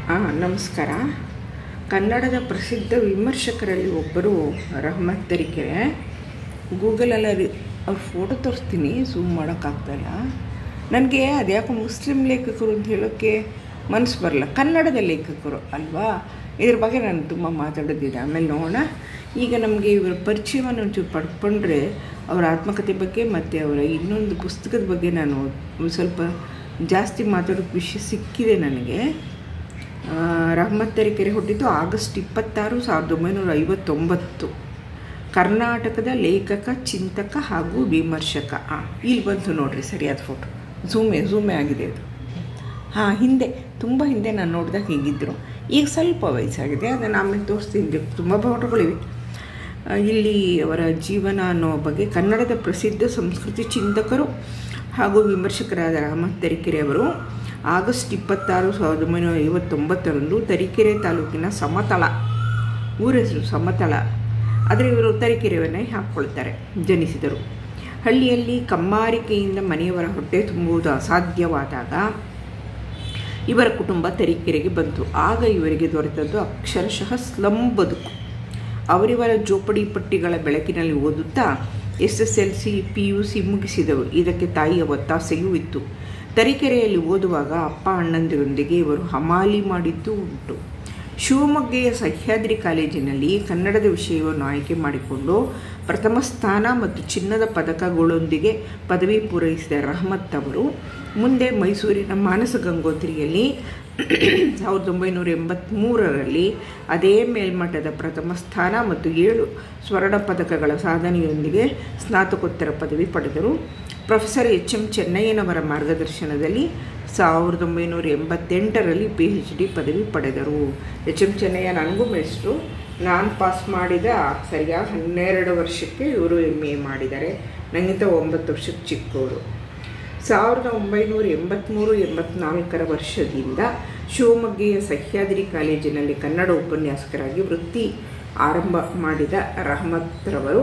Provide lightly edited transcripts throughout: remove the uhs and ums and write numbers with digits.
ನಮಸ್ಕಾರ. ಕನ್ನಡದ ಪ್ರಸಿದ್ಧ ವಿಮರ್ಶಕರಲ್ಲಿ ಒಬ್ಬರು ರಹಮತ್ ತರೀಕೆರೆ. ಗೂಗಲಲ್ಲಿ ಅವ್ರ ಫೋಟೋ ತೋರಿಸ್ತೀನಿ, ಝೂಮ್ ಮಾಡೋಕ್ಕಾಗ್ತಾಯಿಲ್ಲ ನನಗೆ. ಅದ್ಯಾಕೋ ಮುಸ್ಲಿಂ ಲೇಖಕರು ಅಂತ ಹೇಳೋಕ್ಕೆ ಮನಸ್ಸು ಬರಲ್ಲ, ಕನ್ನಡದ ಲೇಖಕರು ಅಲ್ವಾ. ಇದ್ರ ಬಗ್ಗೆ ನಾನು ತುಂಬ ಮಾತಾಡೋದಿದೆ, ಆಮೇಲೆ ನೋಡೋಣ. ಈಗ ನಮಗೆ ಇವರ ಪರಿಚಯವನ್ನು ಒಂಚೂರು ಪಡ್ಕೊಂಡ್ರೆ ಅವರ ಆತ್ಮಕಥೆ ಬಗ್ಗೆ ಮತ್ತು ಅವರ ಇನ್ನೊಂದು ಪುಸ್ತಕದ ಬಗ್ಗೆ ನಾನು ಸ್ವಲ್ಪ ಜಾಸ್ತಿ ಮಾತಾಡೋಕ್ಕೆ ವಿಷಯ ಸಿಕ್ಕಿದೆ ನನಗೆ. ರಹಮತ್ ತರೀಕೆರೆ ಹುಟ್ಟಿದ್ದು ಆಗಸ್ಟ್ 26, 1959. ಕರ್ನಾಟಕದ ಲೇಖಕ, ಚಿಂತಕ ಹಾಗೂ ವಿಮರ್ಶಕ. ಇಲ್ಲಿ ಬಂತು ನೋಡ್ರಿ ಸರಿಯಾದ ಫೋಟೋ, ಝೂಮೇ ಆಗಿದೆ ಅದು. ಹಿಂದೆ, ತುಂಬ ಹಿಂದೆ ನಾನು ನೋಡಿದಾಗ ಹೀಗಿದ್ದರು. ಈಗ ಸ್ವಲ್ಪ ವಯಸ್ಸಾಗಿದೆ, ಅದನ್ನು ಆಮೇಲೆ ತೋರಿಸ್ತೀನಿ. ತುಂಬ ಫೋಟೋಗಳಿವೆ. ಇಲ್ಲಿ ಅವರ ಜೀವನ ಅನ್ನೋ ಬಗ್ಗೆ ಕನ್ನಡದ ಪ್ರಸಿದ್ಧ ಸಂಸ್ಕೃತಿ ಚಿಂತಕರು ಹಾಗೂ ವಿಮರ್ಶಕರಾದ ರಹಮತ್ ತರೀಕೆರೆ ಅವರು ಆಗಸ್ಟ್ 26, 1959 ತರೀಕೆರೆ ತಾಲೂಕಿನ ಸಮತಳ, ಊರ ಹೆಸರು ಸಮತಳ, ಆದರೆ ಇವರು ತರೀಕೆರೆಯನ್ನೇ ಹಾಕ್ಕೊಳ್ತಾರೆ, ಜನಿಸಿದರು. ಹಳ್ಳಿಯಲ್ಲಿ ಕಮ್ಮಾರಿಕೆಯಿಂದ ಮನೆಯವರ ಹೊಟ್ಟೆ ತುಂಬುವುದು ಅಸಾಧ್ಯವಾದಾಗ ಇವರ ಕುಟುಂಬ ತರೀಕೆರೆಗೆ ಬಂತು. ಆಗ ಇವರಿಗೆ ದೊರೆತದ್ದು ಅಕ್ಷರಶಃ ಸ್ಲಂ ಬದುಕು. ಅವರಿವರ ಜೋಪಡಿ ಪಟ್ಟಿಗಳ ಬೆಳಕಿನಲ್ಲಿ ಓದುತ್ತಾ SSLC, PUC ಮುಗಿಸಿದರು. ಇದಕ್ಕೆ ತಾಯಿಯ ಒತ್ತಾಸೆಯೂ ಇತ್ತು. ತರೀಕೆರೆಯಲ್ಲಿ ಓದುವಾಗ ಅಪ್ಪ ಅಣ್ಣಂದಿರೊಂದಿಗೆ ಇವರು ಹಮಾಲಿ ಮಾಡಿದ್ದು ಉಂಟು. ಶಿವಮೊಗ್ಗೆಯ ಸಹ್ಯಾದ್ರಿ ಕಾಲೇಜಿನಲ್ಲಿ ಕನ್ನಡದ ವಿಷಯವನ್ನು ಆಯ್ಕೆ ಮಾಡಿಕೊಂಡು ಪ್ರಥಮ ಸ್ಥಾನ ಮತ್ತು ಚಿನ್ನದ ಪದಕಗಳೊಂದಿಗೆ ಪದವಿ ಪೂರೈಸಿದ ರಹಮತ್ ಅವರು ಮುಂದೆ ಮೈಸೂರಿನ ಮಾನಸ ಗಂಗೋತ್ರಿಯಲ್ಲಿ 1983ರಲ್ಲಿ ಅದೇ ಮೇಲ್ಮಟ್ಟದ ಪ್ರಥಮ ಸ್ಥಾನ ಮತ್ತು 7 ಸ್ವರ್ಣ ಪದಕಗಳ ಸಾಧನೆಯೊಂದಿಗೆ ಸ್ನಾತಕೋತ್ತರ ಪದವಿ ಪಡೆದರು. ಪ್ರೊಫೆಸರ್ HM ಚೆನ್ನಯ್ಯನವರ ಮಾರ್ಗದರ್ಶನದಲ್ಲಿ 1988ರಲ್ಲಿ PhD ಪದವಿ ಪಡೆದರು. HM ಚೆನ್ನಯ್ಯ ನನಗೂ ಮೇಷ್ಟ್ರು. ನಾನು ಪಾಸ್ ಮಾಡಿದ ಸರಿಯಾಗಿ 12 ವರ್ಷಕ್ಕೆ ಇವರು MA ಮಾಡಿದ್ದಾರೆ. ನನಗಿಂತ 9 ವರ್ಷಕ್ಕೆ ಚಿಕ್ಕವರು. 1983-84 ವರ್ಷದಿಂದ ಶಿವಮೊಗ್ಗೆಯ ಸಹ್ಯಾದ್ರಿ ಕಾಲೇಜಿನಲ್ಲಿ ಕನ್ನಡ ಉಪನ್ಯಾಸಕರಾಗಿ ವೃತ್ತಿ ಆರಂಭ ಮಾಡಿದ ರಹಮತ್ರವರು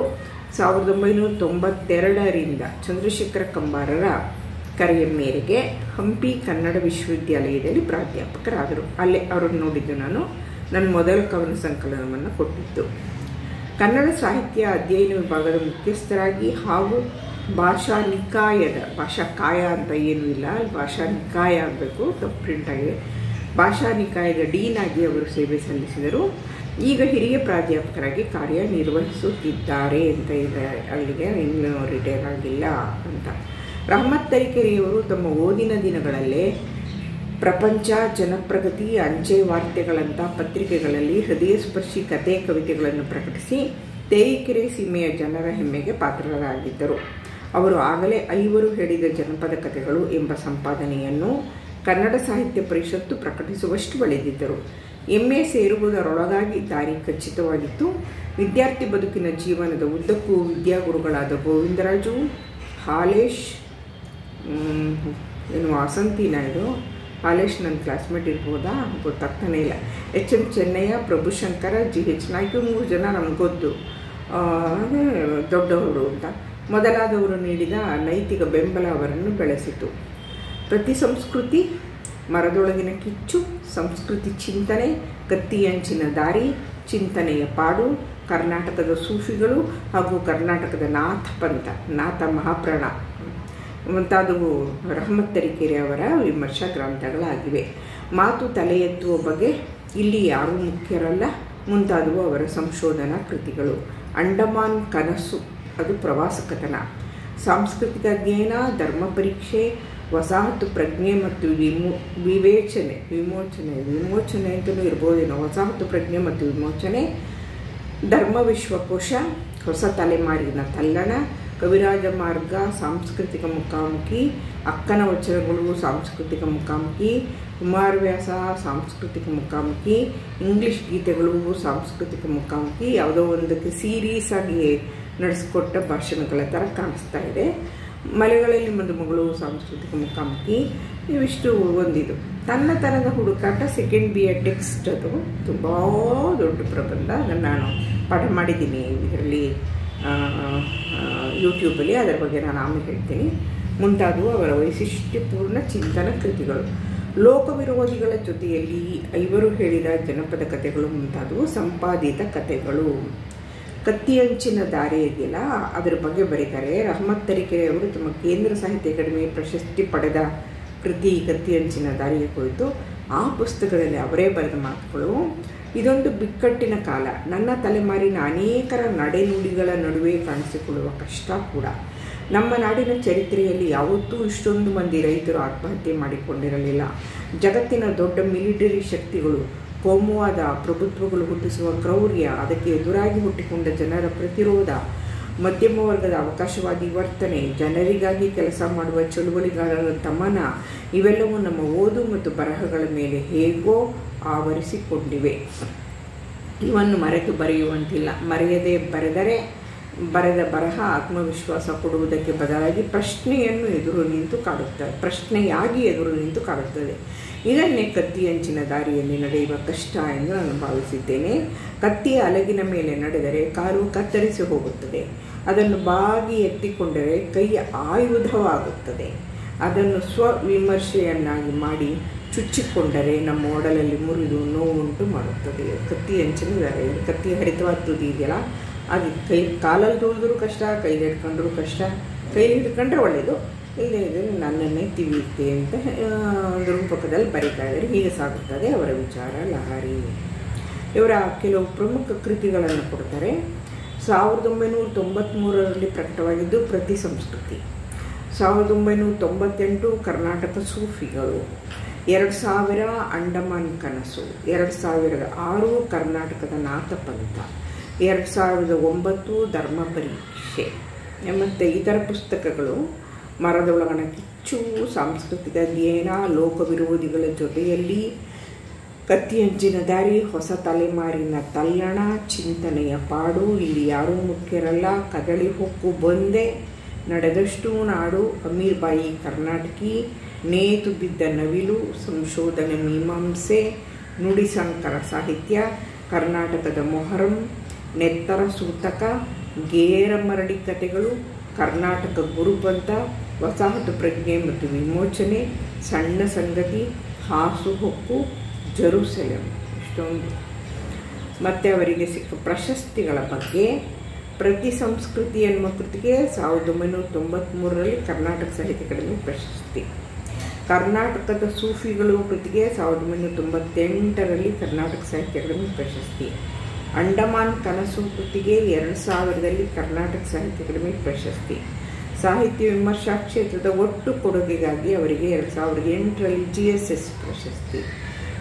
1992ರಿಂದ ಚಂದ್ರಶೇಖರ ಕಂಬಾರರ ಕರೆಯ ಮೇರೆಗೆ ಹಂಪಿ ಕನ್ನಡ ವಿಶ್ವವಿದ್ಯಾಲಯದಲ್ಲಿ ಪ್ರಾಧ್ಯಾಪಕರಾದರು. ಅಲ್ಲೇ ಅವರನ್ನು ನೋಡಿದ್ದು ನನ್ನ ಮೊದಲ ಕವನ ಸಂಕಲನವನ್ನು ಕೊಟ್ಟಿದ್ದು. ಕನ್ನಡ ಸಾಹಿತ್ಯ ಅಧ್ಯಯನ ವಿಭಾಗದ ಮುಖ್ಯಸ್ಥರಾಗಿ ಹಾಗೂ ಭಾಷಾ ಕಾಯ ಅಂತ ಏನೂ ಇಲ್ಲ, ಭಾಷಾ ನಿಕಾಯ ಆಗಬೇಕು, ತಪ್ಪು ಪ್ರಿಂಟ್ ಆಗಿದೆ. ಭಾಷಾ ನಿಕಾಯದ ಡೀನ್ ಆಗಿ ಅವರು ಸೇವೆ ಸಲ್ಲಿಸಿದರು. ಈಗ ಹಿರಿಯ ಪ್ರಾಧ್ಯಾಪಕರಾಗಿ ಕಾರ್ಯನಿರ್ವಹಿಸುತ್ತಿದ್ದಾರೆ ಅಂತ ಇದೆ. ಅಲ್ಲಿಗೆ ಇನ್ನೂ ರಿಟೈರ್ ಆಗಿಲ್ಲ ಅಂತ. ರಹಮತ್ ತರೀಕೆರೆಯವರು ತಮ್ಮ ಓದಿನ ದಿನಗಳಲ್ಲೇ ಪ್ರಪಂಚ, ಜನಪ್ರಗತಿ, ಅಂಚೆ ವಾರ್ತೆಗಳಂಥ ಪತ್ರಿಕೆಗಳಲ್ಲಿ ಹೃದಯಸ್ಪರ್ಶಿ ಕಥೆ, ಕವಿತೆಗಳನ್ನು ಪ್ರಕಟಿಸಿ ತರೀಕೆರೆ ಸೀಮೆಯ ಜನರ ಹೆಮ್ಮೆಗೆ ಪಾತ್ರರಾಗಿದ್ದರು. ಅವರು ಆಗಲೇ 5 ಹೇಳಿದ ಜನಪದ ಕಥೆಗಳು ಎಂಬ ಸಂಪಾದನೆಯನ್ನು ಕನ್ನಡ ಸಾಹಿತ್ಯ ಪರಿಷತ್ತು ಪ್ರಕಟಿಸುವಷ್ಟು ಬೆಳೆದಿದ್ದರು. MA ಸೇರುವುದರೊಳಗಾಗಿ ದಾರಿ ಖಚಿತವಾಗಿತ್ತು. ವಿದ್ಯಾರ್ಥಿ ಬದುಕಿನ ಜೀವನದ ಉದ್ದಕ್ಕೂ ವಿದ್ಯಾಗುರುಗಳಾದ ಗೋವಿಂದರಾಜು, ಹಾಲೇಶ್, ವಸಂತಿನ ಇದು ಹಾಲೇಶ್ ನನ್ನ ಕ್ಲಾಸ್ಮೇಟ್ ಇರ್ಬೋದಾ ಗೊತ್ತಾಗ್ತಾನೆ ಇಲ್ಲ, HM ಚೆನ್ನಯ್ಯ, ಪ್ರಭುಶಂಕರ, GH ನಾಯ್ಕ, 3 ಜನ ನಮ್ಗೆ ಗೊತ್ತು, ದೊಡ್ಡವರು ಅಂತ ಮೊದಲಾದವರು ನೀಡಿದ ನೈತಿಕ ಬೆಂಬಲ ಅವರನ್ನು ಬೆಳೆಸಿತು. ಪ್ರತಿ ಸಂಸ್ಕೃತಿ, ಮರದೊಳಗಿನ ಕಿಚ್ಚು, ಸಂಸ್ಕೃತಿ ಚಿಂತನೆ, ಕತ್ತಿಯಂಚಿನ ದಾರಿ, ಚಿಂತನೆಯ ಪಾಡು, ಕರ್ನಾಟಕದ ಸೂಫಿಗಳು ಹಾಗೂ ಕರ್ನಾಟಕದ ನಾಥ ಮಹಾಪ್ರಾಣ ಮುಂತಾದವು ರಹಮತ್ ತರೀಕೆರೆ ಅವರ ವಿಮರ್ಶಾ ಗ್ರಂಥಗಳಾಗಿವೆ. ಮಾತು ತಲೆ ಎತ್ತುವ ಬಗೆ, ಇಲ್ಲಿ ಯಾರೂ ಮುಖ್ಯರಲ್ಲ ಮುಂತಾದವು ಅವರ ಸಂಶೋಧನಾ ಕೃತಿಗಳು. ಅಂಡಮಾನ್ ಕನಸು, ಅದು ಪ್ರವಾಸ ಕಥನ. ಸಾಂಸ್ಕೃತಿಕ ಅಧ್ಯಯನ, ಧರ್ಮ ಪರೀಕ್ಷೆ, ವಸಾಹತು ಪ್ರಜ್ಞೆ ಮತ್ತು ವಿಮೋಚನೆ ಅಂತಲೂ ಇರ್ಬೋದೇನೋ, ವಸಾಹತು ಪ್ರಜ್ಞೆ ಮತ್ತು ವಿಮೋಚನೆ, ಧರ್ಮ ವಿಶ್ವಕೋಶ, ಹೊಸ ತಲೆಮಾರಿನ ತಲ್ಲಣ, ಕವಿರಾಜ ಮಾರ್ಗ, ಸಾಂಸ್ಕೃತಿಕ ಮುಖಾಮುಖಿ, ಅಕ್ಕನ ವಚನಗಳು, ಸಾಂಸ್ಕೃತಿಕ ಮುಖಾಮುಖಿ, ಕುಮಾರವ್ಯಾಸ, ಸಾಂಸ್ಕೃತಿಕ ಮುಖಾಮುಖಿ, ಇಂಗ್ಲಿಷ್ ಗೀತೆಗಳು, ಸಾಂಸ್ಕೃತಿಕ ಮುಖಾಮುಖಿ. ಯಾವುದೋ ಒಂದಕ್ಕೆ ಸೀರೀಸ್ ಆಗಿ ನಡೆಸಿಕೊಟ್ಟ ಭಾಷಣಗಳ ಥರ ಕಾಣಿಸ್ತಾ ಇದೆ. ಮಲೆಗಳಲ್ಲಿ ಮದುಮಗಳು, ಸಾಂಸ್ಕೃತಿಕ ಮುಖಾಮುಖಿ, ಇವಿಷ್ಟು ಒಂದಿದು. ತನ್ನತನದ ಹುಡುಕಾಟ, ಸೆಕೆಂಡ್ BA ಟೆಕ್ಸ್ಟ್, ಅದು ತುಂಬ ದೊಡ್ಡ ಪ್ರಬಂಧ. ಅದನ್ನು ನಾನು ಪಾಠ ಮಾಡಿದ್ದೀನಿ ಇದರಲ್ಲಿ ಯೂಟ್ಯೂಬಲ್ಲಿ, ಅದರ ಬಗ್ಗೆ ನಾನು ಆಮೇಲೆ ಹೇಳ್ತೀನಿ. ಮುಂತಾದವು ಅವರ ವೈಶಿಷ್ಟ್ಯಪೂರ್ಣ ಚಿಂತನ ಕೃತಿಗಳು. ಲೋಕವಿರೋಧಿಗಳ ಜೊತೆಯಲ್ಲಿ ಐವರು ಹೇಳಿದ ಜನಪದ ಕಥೆಗಳು ಮುಂತಾದವು ಸಂಪಾದಿತ ಕಥೆಗಳು. ಕತ್ತಿಯಂಚಿನ ದಾರಿ ಇದೆಯಲ್ಲ, ಅದರ ಬಗ್ಗೆ ಬರೀತಾರೆ. ರಹಮತ್ ತರೀಕೆರೆ ಅವರು ತಮ್ಮ ಕೇಂದ್ರ ಸಾಹಿತ್ಯ ಅಕಾಡೆಮಿ ಪ್ರಶಸ್ತಿ ಪಡೆದ ಕೃತಿ ಕತ್ತಿಯಂಚಿನ ದಾರಿಯ ಕುರಿತು ಆ ಪುಸ್ತಕದಲ್ಲಿ ಅವರೇ ಬರೆದ ಮಾತುಗಳು. ಇದೊಂದು ಬಿಕ್ಕಟ್ಟಿನ ಕಾಲ. ನನ್ನ ತಲೆಮಾರಿನ ಅನೇಕರ ನಡೆನುಡಿಗಳ ನಡುವೆ ಕಾಣಿಸಿಕೊಳ್ಳುವ ಕಷ್ಟ ಕೂಡ. ನಮ್ಮ ನಾಡಿನ ಚರಿತ್ರೆಯಲ್ಲಿ ಯಾವತ್ತೂ ಇಷ್ಟೊಂದು ಮಂದಿ ರೈತರು ಆತ್ಮಹತ್ಯೆ ಮಾಡಿಕೊಂಡಿರಲಿಲ್ಲ. ಜಗತ್ತಿನ ದೊಡ್ಡ ಮಿಲಿಟರಿ ಶಕ್ತಿಗಳು, ಕೋಮುವಾದ, ಪ್ರಭುತ್ವಗಳು ಹುಟ್ಟಿಸುವ ಕ್ರೌರ್ಯ, ಅದಕ್ಕೆ ಎದುರಾಗಿ ಹುಟ್ಟಿಕೊಂಡ ಜನರ ಪ್ರತಿರೋಧ, ಮಧ್ಯಮ ವರ್ಗದ ಅವಕಾಶವಾದಿ ವರ್ತನೆ, ಜನರಿಗಾಗಿ ಕೆಲಸ ಮಾಡುವ ಚಳುವಳಿಗಾರರ ದಮನ, ಇವೆಲ್ಲವೂ ನಮ್ಮ ಓದು ಮತ್ತು ಬರಹಗಳ ಮೇಲೆ ಹೇಗೋ ಆವರಿಸಿಕೊಂಡಿವೆ. ಇವನ್ನು ಮರೆತು ಬರೆಯುವಂತಿಲ್ಲ. ಮರೆಯದೆ ಬರೆದರೆ ಬರೆದ ಬರಹ ಆತ್ಮವಿಶ್ವಾಸ ಕೊಡುವುದಕ್ಕೆ ಬದಲಾಗಿ ಪ್ರಶ್ನೆಯಾಗಿ ಎದುರು ನಿಂತು ಕಾಡುತ್ತದೆ. ಇದನ್ನೇ ಕತ್ತಿಯಂಚಿನ ದಾರಿಯಲ್ಲಿ ನಡೆಯುವ ಕಷ್ಟ ಎಂದು ನಾನು ಭಾವಿಸಿದ್ದೇನೆ. ಕತ್ತಿಯ ಅಲಗಿನ ಮೇಲೆ ನಡೆದರೆ ಕಾಲು ಕತ್ತರಿಸಿ ಹೋಗುತ್ತದೆ. ಅದನ್ನು ಬಾಗಿ ಎತ್ತಿಕೊಂಡರೆ ಕೈಯ ಆಯುಧವಾಗುತ್ತದೆ. ಅದನ್ನು ಸ್ವವಿಮರ್ಶೆಯನ್ನಾಗಿ ಮಾಡಿ ಚುಚ್ಚಿಕೊಂಡರೆ ನಮ್ಮ ಒಡಲಲ್ಲಿ ಮುರಿದು ನೋವುಂಟು ಮಾಡುತ್ತದೆ. ಕತ್ತಿಯಂಚಿನ ದಾರಿ, ಕತ್ತಿ ಹರಿತವಾದ ತುದಿ ಇದೆಯಲ್ಲ, ಅದು ಕಾಲಲ್ಲಿ ತುಳಿದ್ರೂ ಕಷ್ಟ, ಕೈಲಿ ಹಿಡ್ಕೊಂಡ್ರೂ ಕಷ್ಟ. ಕೈಲಿ ಹಿಡ್ಕೊಂಡ್ರೆ ಒಳ್ಳೆಯದು, ಇಲ್ಲೇ ನನ್ನನ್ನೇ ತಿವಿಯುತ್ತೆ ಅಂತ ಒಂದು ರೂಪಕದಲ್ಲಿ ಬರೀತಾ ಇದ್ದಾರೆ. ಹೀಗೆ ಸಾಗುತ್ತದೆ ಅವರ ವಿಚಾರ ಲಹರಿ. ಇವರ ಕೆಲವು ಪ್ರಮುಖ ಕೃತಿಗಳನ್ನು ಕೊಡ್ತಾರೆ. 1993ರಲ್ಲಿ ಪ್ರಕಟವಾಗಿದ್ದು ಪ್ರತಿ ಸಂಸ್ಕೃತಿ, 1998 ಕರ್ನಾಟಕ ಸೂಫಿಗಳು, 2000 ಅಂಡಮಾನ್ ಕನಸು, 2006 ಕರ್ನಾಟಕದ ನಾಥಪಂಥ, 2009 ಧರ್ಮ ಪರೀಕ್ಷೆ ಮತ್ತು ಇತರ ಪುಸ್ತಕಗಳು. ಮರದೊಳಗಣ ಕಿಚ್ಚು, ಸಾಂಸ್ಕೃತಿಕ ಅಧ್ಯಯನ, ಲೋಕವಿರೋಧಿಗಳ ಜೊತೆಯಲ್ಲಿ, ಕತ್ತಿಯಂಚಿನ ದಾರಿ, ಹೊಸ ತಲೆಮಾರಿನ ತಲ್ಲಣ, ಚಿಂತನೆಯ ಪಾಡು, ಇಲ್ಲಿ ಯಾರೂ ಮುಖ್ಯರಲ್ಲ, ಕದಳಿ ಹೊಕ್ಕು ಬಂದೆ, ನಡೆದಷ್ಟು ನಾಡು, ಅಮೀರ್ಬಾಯಿ ಕರ್ನಾಟಕಿ, ನೇತು ಬಿದ್ದ ನವಿಲು, ಸಂಶೋಧನೆ ಮೀಮಾಂಸೆ, ನುಡಿಸಂಕರ ಸಾಹಿತ್ಯ, ಕರ್ನಾಟಕದ ಮೊಹರಂ, ನೆತ್ತರ ಸೂತಕ, ಗೇರ ಮರಡಿ ಕಥೆಗಳು, ಕರ್ನಾಟಕ ಗುರುಪಂಥ, ವಸಾಹತು ಪ್ರಜ್ಞೆ ಮತ್ತು ವಿಮೋಚನೆ, ಸಣ್ಣ ಸಂಗತಿ, ಹಾಸು ಹೊಕ್ಕು, ಜೆರುಸಲೆಮ್. ಇಷ್ಟೊಂದು. ಮತ್ತು ಅವರಿಗೆ ಸಿಕ್ಕ ಪ್ರಶಸ್ತಿಗಳ ಬಗ್ಗೆ, ಪ್ರತಿ ಸಂಸ್ಕೃತಿ ಎನ್ನುವ ಕೃತಿಗೆ 1993ರಲ್ಲಿ ಕರ್ನಾಟಕ ಸಾಹಿತ್ಯ ಅಕಾಡೆಮಿ ಪ್ರಶಸ್ತಿ, ಕರ್ನಾಟಕದ ಸೂಫಿಗಳು ಕೃತಿಗೆ 1998ರಲ್ಲಿ ಕರ್ನಾಟಕ ಸಾಹಿತ್ಯ ಅಕಾಡೆಮಿ ಪ್ರಶಸ್ತಿ, ಅಂಡಮಾನ್ ಕನಸು ಕೃತಿಗೆ 2000ರಲ್ಲಿ ಕರ್ನಾಟಕ ಸಾಹಿತ್ಯ ಅಕಾಡೆಮಿ ಪ್ರಶಸ್ತಿ. ಸಾಹಿತ್ಯ ವಿಮರ್ಶಾ ಕ್ಷೇತ್ರದ ಒಟ್ಟು ಕೊಡುಗೆಗಾಗಿ ಅವರಿಗೆ 2008ರಲ್ಲಿ GSS ಪ್ರಶಸ್ತಿ.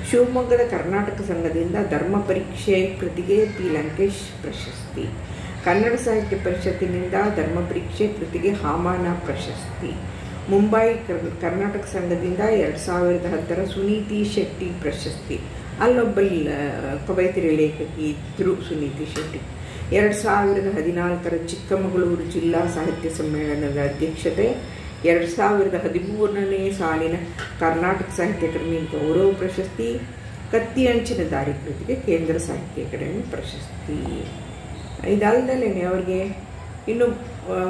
ಶಿವಮೊಗ್ಗದ ಕರ್ನಾಟಕ ಸಂಘದಿಂದ ಧರ್ಮ ಪರೀಕ್ಷೆ ಕೃತಿಗೆ ಪಿ ಲಂಕೇಶ್ ಪ್ರಶಸ್ತಿ. ಕನ್ನಡ ಸಾಹಿತ್ಯ ಪರಿಷತ್ತಿನಿಂದ ಧರ್ಮ ಪರೀಕ್ಷೆ ಕೃತಿಗೆ ಹಾಮಾನ ಪ್ರಶಸ್ತಿ. ಮುಂಬೈ ಕರ್ನಾಟಕ ಸಂಘದಿಂದ 2010ರ ಸುನೀತಿ ಶೆಟ್ಟಿ ಪ್ರಶಸ್ತಿ. ಅಲ್ಲೊಬ್ಬ ಕವಯಿತ್ರಿ ಲೇಖಕಿ ಇದ್ದರು ಸುನೀತಿ ಶೆಟ್ಟಿ. 2014ರ ಚಿಕ್ಕಮಗಳೂರು ಜಿಲ್ಲಾ ಸಾಹಿತ್ಯ ಸಮ್ಮೇಳನದ ಅಧ್ಯಕ್ಷತೆ, 2013ನೇ ಸಾಲಿನ ಕರ್ನಾಟಕ ಸಾಹಿತ್ಯ ಅಕಾಡೆಮಿ ಗೌರವ ಪ್ರಶಸ್ತಿ, ಕತ್ತಿಯಂಚಿನ ದಾರಿ ಕೃತಿಗೆ ಕೇಂದ್ರ ಸಾಹಿತ್ಯ ಅಕಾಡೆಮಿ ಪ್ರಶಸ್ತಿ. ಇದಲ್ಲದೆ ಅವ್ರಿಗೆ ಇನ್ನೂ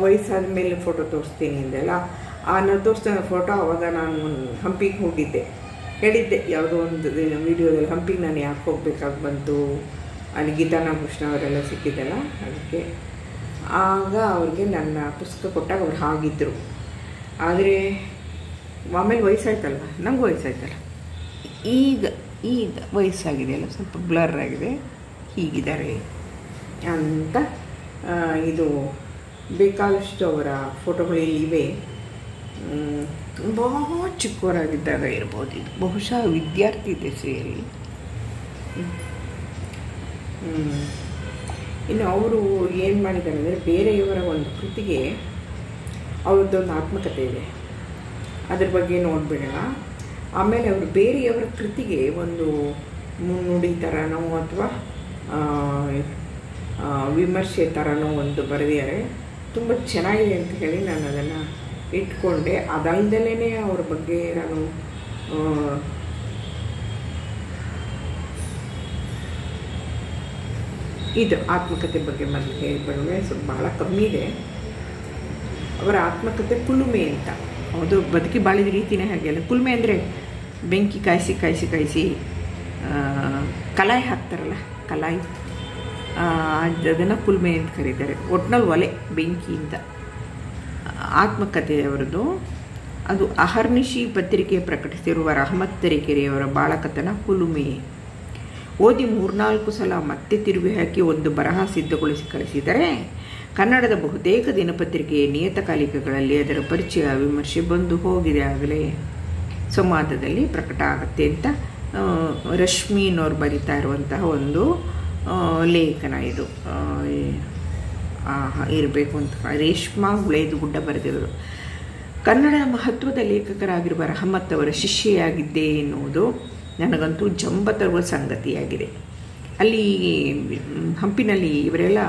ವಯಸ್ಸಾದ ಮೇಲೆ ಫೋಟೋ ತೋರಿಸ್ತೀನಿ ಅಂದೆಲ್ಲ, ನಾನು ತೋರಿಸ್ತಾನೆ ಫೋಟೋ. ಆವಾಗ ನಾನು ಹಂಪಿಗೆ ಹೋಗಿದ್ದೆ, ಹೇಳಿದ್ದೆ ಯಾವುದೋ ಒಂದು ವಿಡಿಯೋದಲ್ಲಿ, ಹಂಪಿಗೆ ನಾನು ಯಾಕೆ ಹೋಗ್ಬೇಕಾಗಿ ಬಂತು, ಅಲ್ಲಿ ಗೀತಾ ನಾಗಕೃಷ್ಣ ಅವರೆಲ್ಲ ಸಿಕ್ಕಿದ್ದಲ್ಲ, ಅದಕ್ಕೆ. ಆಗ ಅವ್ರಿಗೆ ನನ್ನ ಪುಸ್ತಕ ಕೊಟ್ಟಾಗ ಅವ್ರು ಹಾಗಿದ್ದರು. ಆದರೆ ಆಮೇಲೆ ವಯಸ್ಸಾಯ್ತಲ್ವ, ನಮಗೂ ವಯಸ್ಸಾಯ್ತಲ್ಲ, ಈಗ ವಯಸ್ಸಾಗಿದೆಯಲ್ಲ, ಸ್ವಲ್ಪ ಬ್ಲರ್ ಆಗಿದೆ, ಹೀಗಿದ್ದಾರೆ ಅಂತ. ಇದು ಬೇಕಾದಷ್ಟು ಅವರ ಫೋಟೋಗಳು ಇಲ್ಲಿವೆ. ತುಂಬ ಚಿಕ್ಕವರಾಗಿದ್ದಾಗ ಇರ್ಬೋದು ಇದು, ಬಹುಶಃ ವಿದ್ಯಾರ್ಥಿ ದೆಸೆಯಲ್ಲಿ. ಇನ್ನು ಅವರು ಏನು ಮಾಡಿದ್ದಾರೆ ಅಂದರೆ, ಬೇರೆಯವರ ಒಂದು ಕೃತಿಗೆ ಅವ್ರದ್ದೊಂದು ಆತ್ಮಕಥೆ ಇದೆ, ಅದ್ರ ಬಗ್ಗೆ ನೋಡಿಬಿಡೋಣ. ಆಮೇಲೆ ಅವರು ಬೇರೆಯವರ ಕೃತಿಗೆ ಒಂದು ಮುನ್ನುಡಿ ಥರನೋ ಅಥವಾ ವಿಮರ್ಶೆ ಥರನೋ ಒಂದು ಬರೆದಿದ್ದಾರೆ. ತುಂಬ ಚೆನ್ನಾಗಿದೆ ಅಂತ ಹೇಳಿ ನಾನು ಅದನ್ನು ಇಟ್ಕೊಂಡೆ. ಅದಲ್ಲದೇ ಅವ್ರ ಬಗ್ಗೆ ನಾನು ಇದು ಆತ್ಮಕಥೆ ಬಗ್ಗೆ ಮೊದಲು ಹೇಳಿಬಿಡುವೆ, ಸ್ವಲ್ಪ ಬಹಳ ಕಮ್ಮಿ ಇದೆ. ಅವರ ಆತ್ಮಕಥೆ ಕುಲುಮೆ ಅಂತ. ಅದು ಬದುಕಿ ಬಾಳಿದ ರೀತಿಯೇ ಹಾಗೆ ಅಲ್ಲ. ಕುಲುಮೆ ಅಂದರೆ ಬೆಂಕಿ ಕಾಯಿಸಿ ಕಾಯಿಸಿ ಕಾಯಿಸಿ ಕಲಾಯಿ ಹಾಕ್ತಾರಲ್ಲ, ಕಲಾಯಿ, ಅದನ್ನು ಕುಲ್ಮೆ ಅಂತ ಕರೀತಾರೆ. ಒಟ್ನಲ್ಲಿ ಒಲೆ, ಬೆಂಕಿಯಿಂದ. ಆತ್ಮಕಥೆ ಅವರದು. ಅದು ಅಹರ್ನಿಶಿ ಪತ್ರಿಕೆ ಪ್ರಕಟಿಸಿರುವ ರಹಮತ್ ತರೀಕೆರೆಯವರ ಬಾಳಕಥನ ಕುಲುಮೆ. ಓದಿ 3-4 ಸಲ ಮತ್ತೆ ತಿರುಗಿ ಹಾಕಿ ಒಂದು ಬರಹ ಸಿದ್ಧಗೊಳಿಸಿ ಕಳಿಸಿದರೆ ಕನ್ನಡದ ಬಹುತೇಕ ದಿನಪತ್ರಿಕೆಯ ನಿಯತಕಾಲಿಕಗಳಲ್ಲಿ ಅದರ ಪರಿಚಯ, ವಿಮರ್ಶೆ ಬಂದು ಹೋಗಿದೆ. ಆಗಲೇ ಸಂವಾದದಲ್ಲಿ ಪ್ರಕಟ ಆಗುತ್ತೆ ಅಂತ ರಶ್ಮಿನವ್ರು ಬರಿತಾ ಇರುವಂತಹ ಒಂದು ಲೇಖನ ಇದು ಇರಬೇಕು ಅಂತ. ರೇಷ್ಮಾ ಹುಳೇದುಗುಡ್ಡ ಬರೆದಿರೋದು. ಕನ್ನಡ ಮಹತ್ವದ ಲೇಖಕರಾಗಿರುವ ರಹಮತ್ ಅವರ ಶಿಷ್ಯೆಯಾಗಿದ್ದೆ ಎನ್ನುವುದು ನನಗಂತೂ ಜಂಬ ತರುವ ಸಂಗತಿಯಾಗಿದೆ. ಅಲ್ಲಿ ಹಂಪಿನಲ್ಲಿ ಇವರೆಲ್ಲ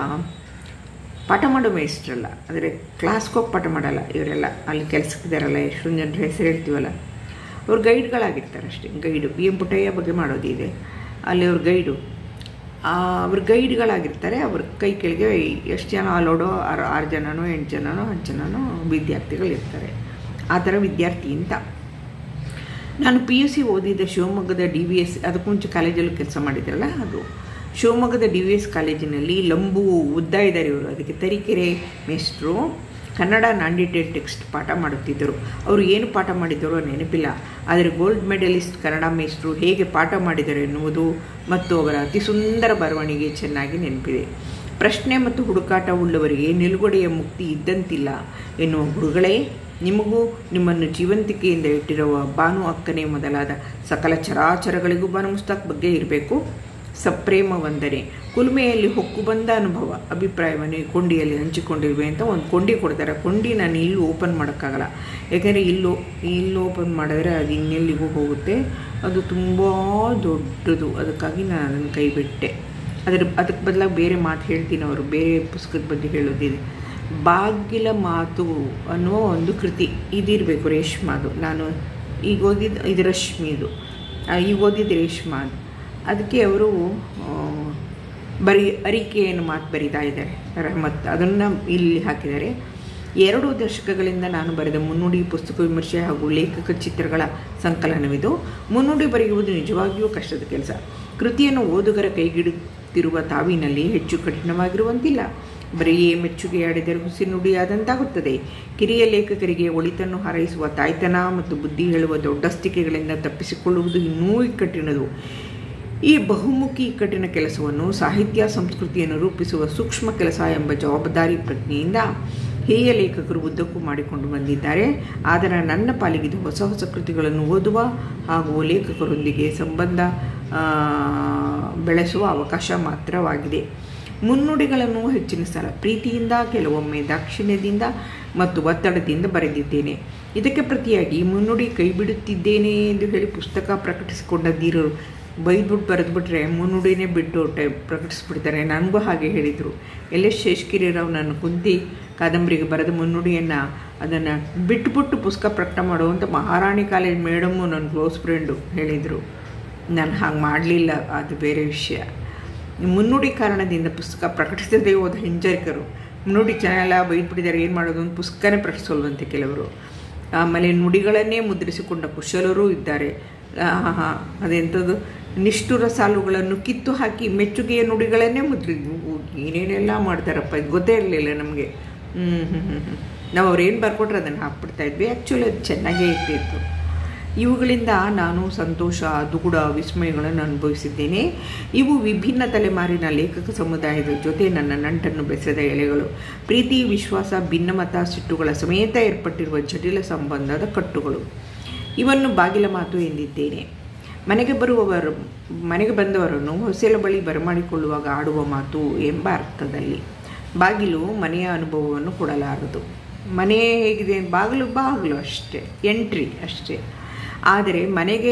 ಪಾಠ ಮಾಡೋ ಮೇಸ್ಟ್ರಲ್ಲ, ಆದರೆ ಕ್ಲಾಸ್ಗೆ ಹೋಗಿ ಪಾಠ ಮಾಡಲ್ಲ ಇವರೆಲ್ಲ. ಅಲ್ಲಿ ಕೆಲಸಕ್ಕಿದ್ದಾರಲ್ಲ, ಎಷ್ಟೊಂದು ಜನರ ಹೆಸರು ಹೇಳ್ತೀವಲ್ಲ, ಅವ್ರು ಗೈಡ್ಗಳಾಗಿರ್ತಾರೆ ಅಷ್ಟೇ. ಗೈಡು ಬಿ ಎಂ ಪುಟ್ಟಯ್ಯ ಬಗ್ಗೆ ಮಾಡೋದಿದೆ, ಅಲ್ಲಿ ಅವ್ರ ಗೈಡು, ಅವ್ರ ಗೈಡ್ಗಳಾಗಿರ್ತಾರೆ. ಅವ್ರ ಕೈ ಕೆಳಗೆ ಎಷ್ಟು ಜನ ಅಲೋಡೋ 6 ಜನನೋ 8 ಜನನೋ 10 ಜನನೋ ವಿದ್ಯಾರ್ಥಿಗಳಿರ್ತಾರೆ. ಆ ಥರ ವಿದ್ಯಾರ್ಥಿ ಅಂತ. ನಾನು PUC ಓದಿದ್ದ ಶಿವಮೊಗ್ಗದ DVS, ಅದಕ್ಕೆ ಮುಂಚೆ ಕಾಲೇಜಲ್ಲೂ ಕೆಲಸ ಮಾಡಿದ್ರಲ್ಲ, ಅದು ಶಿವಮೊಗ್ಗದ DVS ಕಾಲೇಜಿನಲ್ಲಿ ಲಂಬು ಉದ್ದ ಇದ್ದಾರೆ ಇವರು. ಅದಕ್ಕೆ ತರೀಕೆರೆ ಮೇಸ್ಟ್ರು ಕನ್ನಡ ನಾನ್-ಡೀಟೇಲ್ ಟೆಕ್ಸ್ಟ್ ಪಾಠ ಮಾಡುತ್ತಿದ್ದರು. ಅವರು ಏನು ಪಾಠ ಮಾಡಿದ್ದರೋ ನೆನಪಿಲ್ಲ, ಆದರೆ ಗೋಲ್ಡ್ ಮೆಡಲಿಸ್ಟ್ ಕನ್ನಡ ಮೇಸ್ಟ್ರು ಹೇಗೆ ಪಾಠ ಮಾಡಿದರು ಎನ್ನುವುದು ಮತ್ತು ಅವರ ಅತಿ ಸುಂದರ ಬರವಣಿಗೆ ಚೆನ್ನಾಗಿ ನೆನಪಿದೆ. ಪ್ರಶ್ನೆ ಮತ್ತು ಹುಡುಕಾಟ ಉಳ್ಳವರಿಗೆ ನಿಲುಗಡೆಯ ಮುಕ್ತಿ ಇದ್ದಂತಿಲ್ಲ ಎನ್ನುವ ಗುರುಗಳೇ, ನಿಮಗೂ ನಿಮ್ಮನ್ನು ಜೀವಂತಿಕೆಯಿಂದ ಇಟ್ಟಿರುವ ಬಾನು ಅಕ್ಕನೆ ಮೊದಲಾದ ಸಕಲ ಚರಾಚರಗಳಿಗೂ ಬಾನು ಮುಸ್ತಾಕ್ ಬಗ್ಗೆ ಇರಬೇಕು. ಸಪ್ರೇಮ ವಂದನೆ. ಕುಲುಮೆಯಲ್ಲಿ ಹೊಕ್ಕು ಬಂದ ಅನುಭವ, ಅಭಿಪ್ರಾಯವನ್ನು ಈ ಕೊಂಡಿಯಲ್ಲಿ ಹಂಚಿಕೊಂಡಿರುವೆ ಅಂತ ಒಂದು ಕೊಂಡಿ ಕೊಡ್ತಾರೆ. ಕೊಂಡಿ ನಾನು ಇಲ್ಲೂ ಓಪನ್ ಮಾಡೋಕ್ಕಾಗಲ್ಲ, ಯಾಕೆಂದರೆ ಇಲ್ಲೂ ಓಪನ್ ಮಾಡಿದ್ರೆ ಅದು ಇನ್ನೆಲ್ಲಿಗೂ ಹೋಗುತ್ತೆ, ಅದು ತುಂಬ ದೊಡ್ಡದು. ಅದಕ್ಕಾಗಿ ನಾನು ಅದನ್ನು ಕೈ ಬಿಟ್ಟೆ. ಅದಕ್ಕೆ ಬದಲಾಗಿ ಬೇರೆ ಮಾತು ಹೇಳ್ತೀನಿ. ಅವರು ಬೇರೆ ಪುಸ್ತಕದ ಬಗ್ಗೆ ಹೇಳೋದಿದೆ. ಬಾಗಿಲ ಮಾತು ಅನ್ನುವ ಒಂದು ಕೃತಿ ಇದಿರಬೇಕು, ರೇಷ್ಮಾದು. ನಾನು ಈಗ ಓದಿದ್ದು ಇದು ರಶ್ಮಿದು, ಈಗ ಓದಿದ್ದು ರೇಷ್ಮಾದು. ಅದಕ್ಕೆ ಅವರು ಅರಿಕೆಯನ್ನು ಮಾತು ಬರೀತಾ ಇದ್ದಾರೆ ರಹಮತ್, ಅದನ್ನು ಇಲ್ಲಿ ಹಾಕಿದ್ದಾರೆ. 2 ದಶಕಗಳಿಂದ ನಾನು ಬರೆದ ಮುನ್ನುಡಿ ಪುಸ್ತಕ ವಿಮರ್ಶೆ ಹಾಗೂ ಲೇಖಕ ಚಿತ್ರಗಳ ಸಂಕಲನವಿದು. ಮುನ್ನುಡಿ ಬರೆಯುವುದು ನಿಜವಾಗಿಯೂ ಕಷ್ಟದ ಕೆಲಸ. ಕೃತಿಯನ್ನು ಓದುಗರ ಕೈಗಿಡುತ್ತಿರುವ ತಾವಿನಲ್ಲಿ ಹೆಚ್ಚು ಕಠಿಣವಾಗಿರುವಂತಿಲ್ಲ. ಬರೆಯೇ ಮೆಚ್ಚುಗೆಯಾಡಿದರೆ ಹುಸಿ ನುಡಿಯಾದಂತಾಗುತ್ತದೆ. ಕಿರಿಯ ಲೇಖಕರಿಗೆ ಒಳಿತನ್ನು ಹಾರೈಸುವ ತಾಯ್ತನ ಮತ್ತು ಬುದ್ಧಿ ಹೇಳುವ ದೊಡ್ಡಸ್ತಿಕೆಗಳಿಂದ ತಪ್ಪಿಸಿಕೊಳ್ಳುವುದು ಇನ್ನೂ ಇಕ್ಕಟ್ಟಿನದು. ಈ ಬಹುಮುಖಿ ಇಕ್ಕಟ್ಟಿನ ಕೆಲಸವನ್ನು ಸಾಹಿತ್ಯ ಸಂಸ್ಕೃತಿಯನ್ನು ರೂಪಿಸುವ ಸೂಕ್ಷ್ಮ ಕೆಲಸ ಎಂಬ ಜವಾಬ್ದಾರಿ ಪ್ರಜ್ಞೆಯಿಂದ ಹಿರಿಯ ಲೇಖಕರು ಉದ್ದಕ್ಕೂ ಮಾಡಿಕೊಂಡು ಬಂದಿದ್ದಾರೆ. ಆದರೆ ನನ್ನ ಪಾಲಿಗಿದು ಹೊಸ ಹೊಸ ಕೃತಿಗಳನ್ನು ಓದುವ ಹಾಗೂ ಲೇಖಕರೊಂದಿಗೆ ಸಂಬಂಧ ಬೆಳೆಸುವ ಅವಕಾಶ ಮಾತ್ರವಾಗಿದೆ. ಮುನ್ನುಡಿಗಳನ್ನು ಹೆಚ್ಚಿನ ಸಲ ಪ್ರೀತಿಯಿಂದ, ಕೆಲವೊಮ್ಮೆ ದಾಕ್ಷಿಣ್ಯದಿಂದ ಮತ್ತು ಒತ್ತಡದಿಂದ ಬರೆದಿದ್ದೇನೆ. ಇದಕ್ಕೆ ಪ್ರತಿಯಾಗಿ ಮುನ್ನುಡಿ ಕೈ ಬಿಡುತ್ತಿದ್ದೇನೆ ಎಂದು ಹೇಳಿ ಪುಸ್ತಕ ಪ್ರಕಟಿಸಿಕೊಂಡದ್ದೀರು ಬೈದ್ಬಿಟ್ಟು ಬರೆದ್ಬಿಟ್ರೆ ಮುನ್ನುಡಿನೇ ಬಿಟ್ಟು ಪ್ರಕಟಿಸ್ಬಿಡ್ತಾರೆ. ನನಗೂ ಹಾಗೆ ಹೇಳಿದರು. LS ಶೇಷಗಿರಿರಾವ್ ನನ್ನ ಕುಂತಿ ಕಾದಂಬರಿಗೆ ಬರೆದ ಮುನ್ನುಡಿಯನ್ನು ಅದನ್ನು ಬಿಟ್ಬಿಟ್ಟು ಪುಸ್ತಕ ಪ್ರಕಟ ಮಾಡುವಂಥ ಮಹಾರಾಣಿ ಕಾಲೇಜ್ ಮೇಡಮ್ಮು ನನ್ನ ಕ್ಲೋಸ್ ಫ್ರೆಂಡು ಹೇಳಿದರು. ನಾನು ಹಾಗೆ ಮಾಡಲಿಲ್ಲ, ಅದು ಬೇರೆ ವಿಷಯ. ಮುನ್ನುಡಿ ಕಾರಣದಿಂದ ಪುಸ್ತಕ ಪ್ರಕಟಿಸದೇ ಹೋದ ಹಿಂಜರಿಕರು ಮುನ್ನುಡಿ ಚೆನ್ನಾಗೆಲ್ಲ ಬೈದ್ಬಿಟ್ಟಿದ್ದಾರೆ, ಏನು ಮಾಡೋದು ಅಂತ ಪುಸ್ತಕನೇ ಪ್ರಕಟಿಸೋಲ್ವಂತೆ ಕೆಲವರು. ಆಮೇಲೆ ನುಡಿಗಳನ್ನೇ ಮುದ್ರಿಸಿಕೊಂಡ ಕುಶಲರೂ ಇದ್ದಾರೆ. ಅದೆಂಥದ್ದು ನಿಷ್ಠುರ ಸಾಲುಗಳನ್ನು ಕಿತ್ತು ಹಾಕಿ ಮೆಚ್ಚುಗೆಯ ನುಡಿಗಳನ್ನೇ ಏನೇನೆಲ್ಲ ಮಾಡ್ತಾರಪ್ಪ, ಇದು ಗೊತ್ತೇ ಇರಲಿಲ್ಲ ನಮಗೆ. ನಾವು ಅವ್ರೇನು ಬರ್ಕೊಟ್ರೆ ಅದನ್ನು ಹಾಕ್ಬಿಡ್ತಾಯಿದ್ವಿ. ಆ್ಯಕ್ಚುಲಿ ಅದು ಚೆನ್ನಾಗೇ ಇರ್ತಿತ್ತು. ಇವುಗಳಿಂದ ನಾನು ಸಂತೋಷ, ದುಗುಡ, ವಿಸ್ಮಯಗಳನ್ನು ಅನುಭವಿಸಿದ್ದೇನೆ. ಇವು ವಿಭಿನ್ನ ತಲೆಮಾರಿನ ಲೇಖಕ ಸಮುದಾಯದ ಜೊತೆ ನನ್ನ ನಂಟನ್ನು ಬೆಸೆದ ಎಳೆಗಳು. ಪ್ರೀತಿ, ವಿಶ್ವಾಸ, ಭಿನ್ನಮತ, ಸಿಟ್ಟುಗಳ ಸಮೇತ ಏರ್ಪಟ್ಟಿರುವ ಜಟಿಲ ಸಂಬಂಧದ ಕಟ್ಟುಗಳು. ಇವನ್ನು ಬಾಗಿಲ ಮಾತು ಎಂದಿದ್ದೇನೆ. ಮನೆಗೆ ಬಂದವರನ್ನು ಹೊಸಲ ಬಳಿ ಬರಮಾಡಿಕೊಳ್ಳುವಾಗ ಆಡುವ ಮಾತು ಎಂಬ ಅರ್ಥದಲ್ಲಿ. ಬಾಗಿಲು ಮನೆಯ ಅನುಭವವನ್ನು ಕೊಡಲಾರದು. ಮನೆ ಹೇಗಿದೆ, ಬಾಗಿಲು ಅಷ್ಟೇ, ಎಂಟ್ರಿ ಅಷ್ಟೇ. ಆದರೆ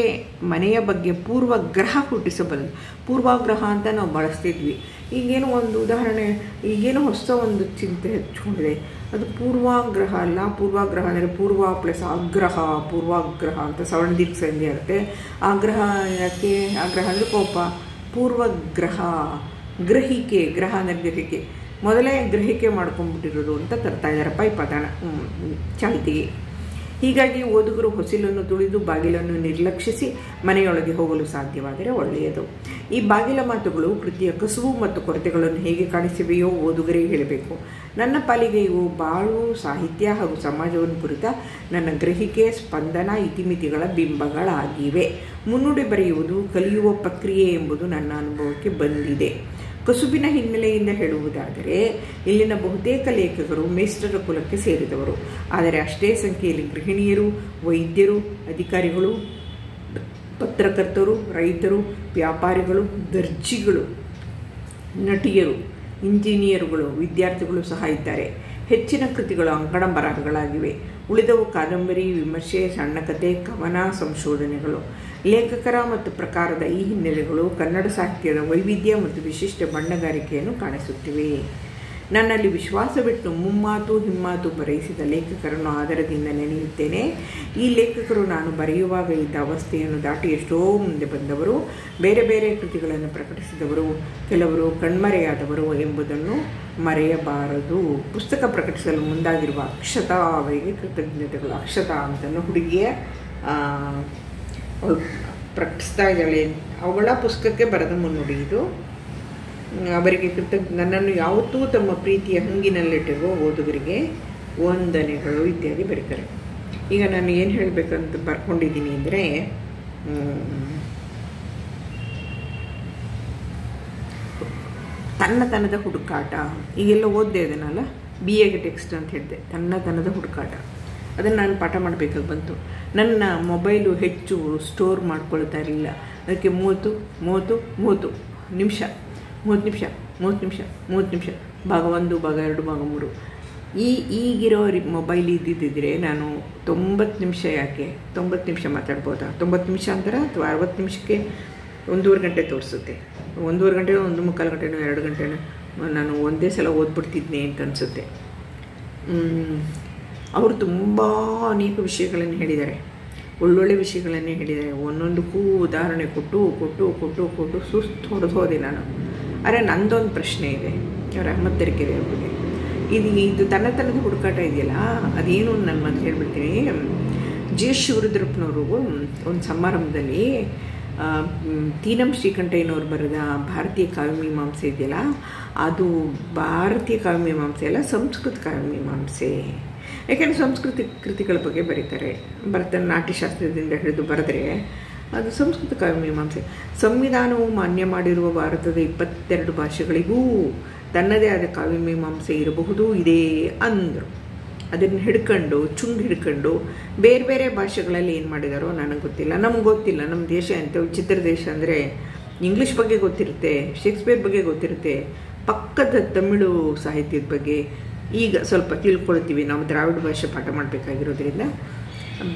ಮನೆಯ ಬಗ್ಗೆ ಪೂರ್ವಗ್ರಹ ಹುಟ್ಟಿಸಬಲ್ಲದು. ಪೂರ್ವಾಗ್ರಹ ಅಂತ ನಾವು ಬಳಸ್ತಿದ್ವಿ. ಈಗೇನೋ ಒಂದು ಉದಾಹರಣೆ, ಈಗೇನೋ ಹೊಸ ಒಂದು ಚಿಂತೆ ಹಚ್ಕೊಂಡಿದೆ, ಅದು ಪೂರ್ವಾಗ್ರಹ ಅಲ್ಲ. ಪೂರ್ವಾಗ್ರಹ ಅಂದರೆ ಪೂರ್ವ ಪ್ಲಸ್ ಆಗ್ರಹ, ಪೂರ್ವಾಗ್ರಹ ಅಂತ ಸವರ್ಣ ದೀರ್ಘ ಸಂಧಿ ಇರುತ್ತೆ. ಆಗ್ರಹ ಯಾಕೆ? ಆಗ್ರಹ ಅಂದರೆ ಕೋಪ. ಪೂರ್ವಗ್ರಹ ಗ್ರಹಿಕೆ, ಗ್ರಹ ಅಂದರೆ ಗ್ರಹಿಕೆ, ಮೊದಲೇ ಗ್ರಹಿಕೆ ಮಾಡ್ಕೊಂಡ್ಬಿಟ್ಟಿರೋದು ಅಂತ ತರ್ತಾ ಇದ್ದಾರಪ್ಪ ಈ ಪದನ ಚಾಲ್ತಿಗೆ. ಹೀಗಾಗಿ ಓದುಗರು ಹೊಸಿಲನ್ನು ತುಳಿದು ಬಾಗಿಲನ್ನು ನಿರ್ಲಕ್ಷಿಸಿ ಮನೆಯೊಳಗೆ ಹೋಗಲು ಸಾಧ್ಯವಾದರೆ ಒಳ್ಳೆಯದು. ಈ ಬಾಗಿಲ ಮಾತುಗಳು ಕೃತಿಯ ಕಸುವು ಮತ್ತು ಕೊರತೆಗಳನ್ನು ಹೇಗೆ ಕಾಣಿಸಿವೆಯೋ ಓದುಗರೇ ಹೇಳಬೇಕು. ನನ್ನ ಪಾಲಿಗೆ ಇವು ಬಾಳು, ಸಾಹಿತ್ಯ ಹಾಗೂ ಸಮಾಜವನ್ನು ಕುರಿತ ನನ್ನ ಗ್ರಹಿಕೆ, ಸ್ಪಂದನ, ಇತಿಮಿತಿಗಳ ಬಿಂಬಗಳಾಗಿವೆ. ಮುನ್ನುಡಿ ಬರೆಯುವುದು ಕಲಿಯುವ ಪ್ರಕ್ರಿಯೆ ಎಂಬುದು ನನ್ನ ಅನುಭವಕ್ಕೆ ಬಂದಿದೆ. ಕಸುಬಿನ ಹಿನ್ನೆಲೆಯಿಂದ ಹೇಳುವುದಾದರೆ ಇಲ್ಲಿನ ಬಹುತೇಕ ಲೇಖಕರು ಮೇಸ್ಟರ ಕುಲಕ್ಕೆ ಸೇರಿದವರು. ಆದರೆ ಅಷ್ಟೇ ಸಂಖ್ಯೆಯಲ್ಲಿ ಗೃಹಿಣಿಯರು, ವೈದ್ಯರು, ಅಧಿಕಾರಿಗಳು, ಪತ್ರಕರ್ತರು, ರೈತರು, ವ್ಯಾಪಾರಿಗಳು, ದರ್ಜಿಗಳು, ನಟಿಯರು, ಇಂಜಿನಿಯರುಗಳು, ವಿದ್ಯಾರ್ಥಿಗಳು ಸಹ ಇದ್ದಾರೆ. ಹೆಚ್ಚಿನ ಕೃತಿಗಳು ಅಂಕಣ ಬರಹಗಳಾಗಿವೆ. ಉಳಿದವು ಕಾದಂಬರಿ, ವಿಮರ್ಶೆ, ಸಣ್ಣ ಕಥೆ, ಕವನ, ಸಂಶೋಧನೆಗಳು. ಲೇಖಕರ ಮತ್ತು ಪ್ರಕಾರದ ಈ ಹಿನ್ನೆಲೆಗಳು ಕನ್ನಡ ಸಾಹಿತ್ಯದ ವೈವಿಧ್ಯ ಮತ್ತು ವಿಶಿಷ್ಟ ಬಣ್ಣಗಾರಿಕೆಯನ್ನು ಕಾಣಿಸುತ್ತಿವೆ. ನನ್ನಲ್ಲಿ ವಿಶ್ವಾಸವಿಟ್ಟು ಮುಮ್ಮಾತು ಹಿಮ್ಮಾತು ಬರೆಯಿಸಿದ ಲೇಖಕರನ್ನು ಆದರದಿಂದ ನೆನೆಯುತ್ತೇನೆ. ಈ ಲೇಖಕರು ನಾನು ಬರೆಯುವಾಗ ಇದ್ದ ಅವಸ್ಥೆಯನ್ನು ದಾಟಿ ಎಷ್ಟೋ ಮುಂದೆ ಬಂದವರು, ಬೇರೆ ಬೇರೆ ಕೃತಿಗಳನ್ನು ಪ್ರಕಟಿಸಿದವರು, ಕೆಲವರು ಕಣ್ಮರೆಯಾದವರು ಎಂಬುದನ್ನು ಮರೆಯಬಾರದು. ಪುಸ್ತಕ ಪ್ರಕಟಿಸಲು ಮುಂದಾಗಿರುವ ಅಕ್ಷತಾ ಅವರಿಗೆ ಕೃತಜ್ಞತೆಗಳು. ಅಕ್ಷತಾ ಅಂತಲೂ ಹುಡುಗಿಯ ಅವಳು ಪ್ರಕಟಿಸ್ತಾ ಇದ್ದಾಳೆ. ಅವಳ ಪುಸ್ತಕಕ್ಕೆ ಬರೆದ ಮುನ್ನುಡಿ ಇದು. ಅವರಿಗೆ ನನ್ನನ್ನು ಯಾವತ್ತೂ ತಮ್ಮ ಪ್ರೀತಿಯ ಹಂಗಿನಲ್ಲಿಟ್ಟಿರುವ ಓದುಗರಿಗೆ ವಂದನೆಗಳು ಇತ್ಯಾದಿ ಬರೀತಾರೆ. ಈಗ ನಾನು ಏನು ಹೇಳಬೇಕಂತ ಬರ್ಕೊಂಡಿದ್ದೀನಿ ಅಂದರೆ, ತನ್ನತನದ ಹುಡುಕಾಟ. ಈಗೆಲ್ಲ ಓದಿದೆ ಅದನ್ನಲ್ಲ, BA ಟೆಕ್ಸ್ಟ್ ಅಂತ ಹೇಳಿದೆ. ತನ್ನತನದ ಹುಡುಕಾಟ ಅದನ್ನು ನಾನು ಪಾಠ ಮಾಡಬೇಕಾಗಿ ಬಂತು. ನನ್ನ ಮೊಬೈಲು ಹೆಚ್ಚು ಸ್ಟೋರ್ ಮಾಡ್ಕೊಳ್ತಾ ಇರಲಿಲ್ಲ. ಅದಕ್ಕೆ 30 ನಿಮಿಷ ಭಾಗ 1, ಭಾಗ 2, ಭಾಗ 3 ಈಗಿರೋ ಮೊಬೈಲ್ ಇದ್ದಿದ್ದರೆ ನಾನು 90 ನಿಮಿಷ, ಯಾಕೆ 90 ನಿಮಿಷ ಮಾತಾಡ್ಬೋದಾ? 90 ನಿಮಿಷ ಅಂತಾರೆ ಅಥವಾ 60 ನಿಮಿಷಕ್ಕೆ 1.5 ಗಂಟೆ ತೋರಿಸುತ್ತೆ. 1.5 ಗಂಟೆನೋ 1.25 ಗಂಟೆನೋ 2 ಗಂಟೆನೋ ನಾನು ಒಂದೇ ಸಲ ಓದ್ಬಿಡ್ತಿದ್ನೆ ಅಂತ ಅನಿಸುತ್ತೆ. ಅವರು ತುಂಬ ಅನೇಕ ವಿಷಯಗಳನ್ನು ಹೇಳಿದ್ದಾರೆ, ಒಳ್ಳೊಳ್ಳೆ ವಿಷಯಗಳನ್ನೇ ಹೇಳಿದ್ದಾರೆ. ಒಂದೊಂದಕ್ಕೂ ಉದಾಹರಣೆ ಕೊಟ್ಟು ಸುಸ್ತು ಹೊಡೆದು ಹೋದೆ ನಾನು. ಆದರೆ ನಂದೊಂದು ಪ್ರಶ್ನೆ ಇದೆ ರಹಮತ್ ತರೀಕೆರೆ ಬಗ್ಗೆ. ಇದು ತನ್ನತನದ ಹುಡುಕಾಟ ಇದೆಯಲ್ಲ, ಅದೇನು ನಾನು ಮತ್ತೆ ಹೇಳ್ಬಿಡ್ತೀನಿ. ಜಿ ಶಿವರುದ್ರಪ್ಪನವರು ಒಂದು ಸಮಾರಂಭದಲ್ಲಿ ತೀನಂ ಶ್ರೀಕಂಠಯ್ಯನವ್ರು ಬರೆದ ಭಾರತೀಯ ಕಾವ್ಯಮೀಮಾಂಸೆ ಇದೆಯಲ್ಲ, ಅದು ಭಾರತೀಯ ಕಾವ್ಯಮೀಮಾಂಸೆ ಅಲ್ಲ, ಸಂಸ್ಕೃತ ಕಾವ್ಯಮೀಮಾಂಸೆ. ಯಾಕೆಂದರೆ ಸಂಸ್ಕೃತಿ ಕೃತಿಗಳ ಬಗ್ಗೆ ಬರೀತಾರೆ. ನಾಟ್ಯಶಾಸ್ತ್ರದಿಂದ ಹಿಡಿದು ಬರೆದ್ರೆ ಅದು ಸಂಸ್ಕೃತ ಕಾವ್ಯಮೀಮಾಂಸೆ. ಸಂವಿಧಾನವು ಮಾನ್ಯ ಮಾಡಿರುವ ಭಾರತದ 22 ಭಾಷೆಗಳಿಗೂ ತನ್ನದೇ ಆದ ಕಾವ್ಯಮೀಮಾಂಸೆ ಇರಬಹುದು, ಇದೆ ಅಂದರು. ಅದನ್ನು ಹಿಡ್ಕೊಂಡು ಬೇರೆ ಬೇರೆ ಭಾಷೆಗಳಲ್ಲಿ ಏನು ಮಾಡಿದಾರೋ ನನಗೆ ಗೊತ್ತಿಲ್ಲ. ನಮ್ಗೆ ಗೊತ್ತಿಲ್ಲ. ನಮ್ಮ ದೇಶ ಎಂಥ ವಿಚಿತ್ರ ದೇಶ ಅಂದರೆ, ಇಂಗ್ಲೀಷ್ ಬಗ್ಗೆ ಗೊತ್ತಿರುತ್ತೆ, ಶೇಕ್ಸ್ಪಿಯರ್ ಬಗ್ಗೆ ಗೊತ್ತಿರುತ್ತೆ, ಪಕ್ಕದ ತಮಿಳು ಸಾಹಿತ್ಯದ ಬಗ್ಗೆ ಈಗ ಸ್ವಲ್ಪ ತಿಳ್ಕೊಳ್ತೀವಿ. ನಾವು ದ್ರಾವಿಡ ಭಾಷೆ ಪಾಠ ಮಾಡಬೇಕಾಗಿರೋದ್ರಿಂದ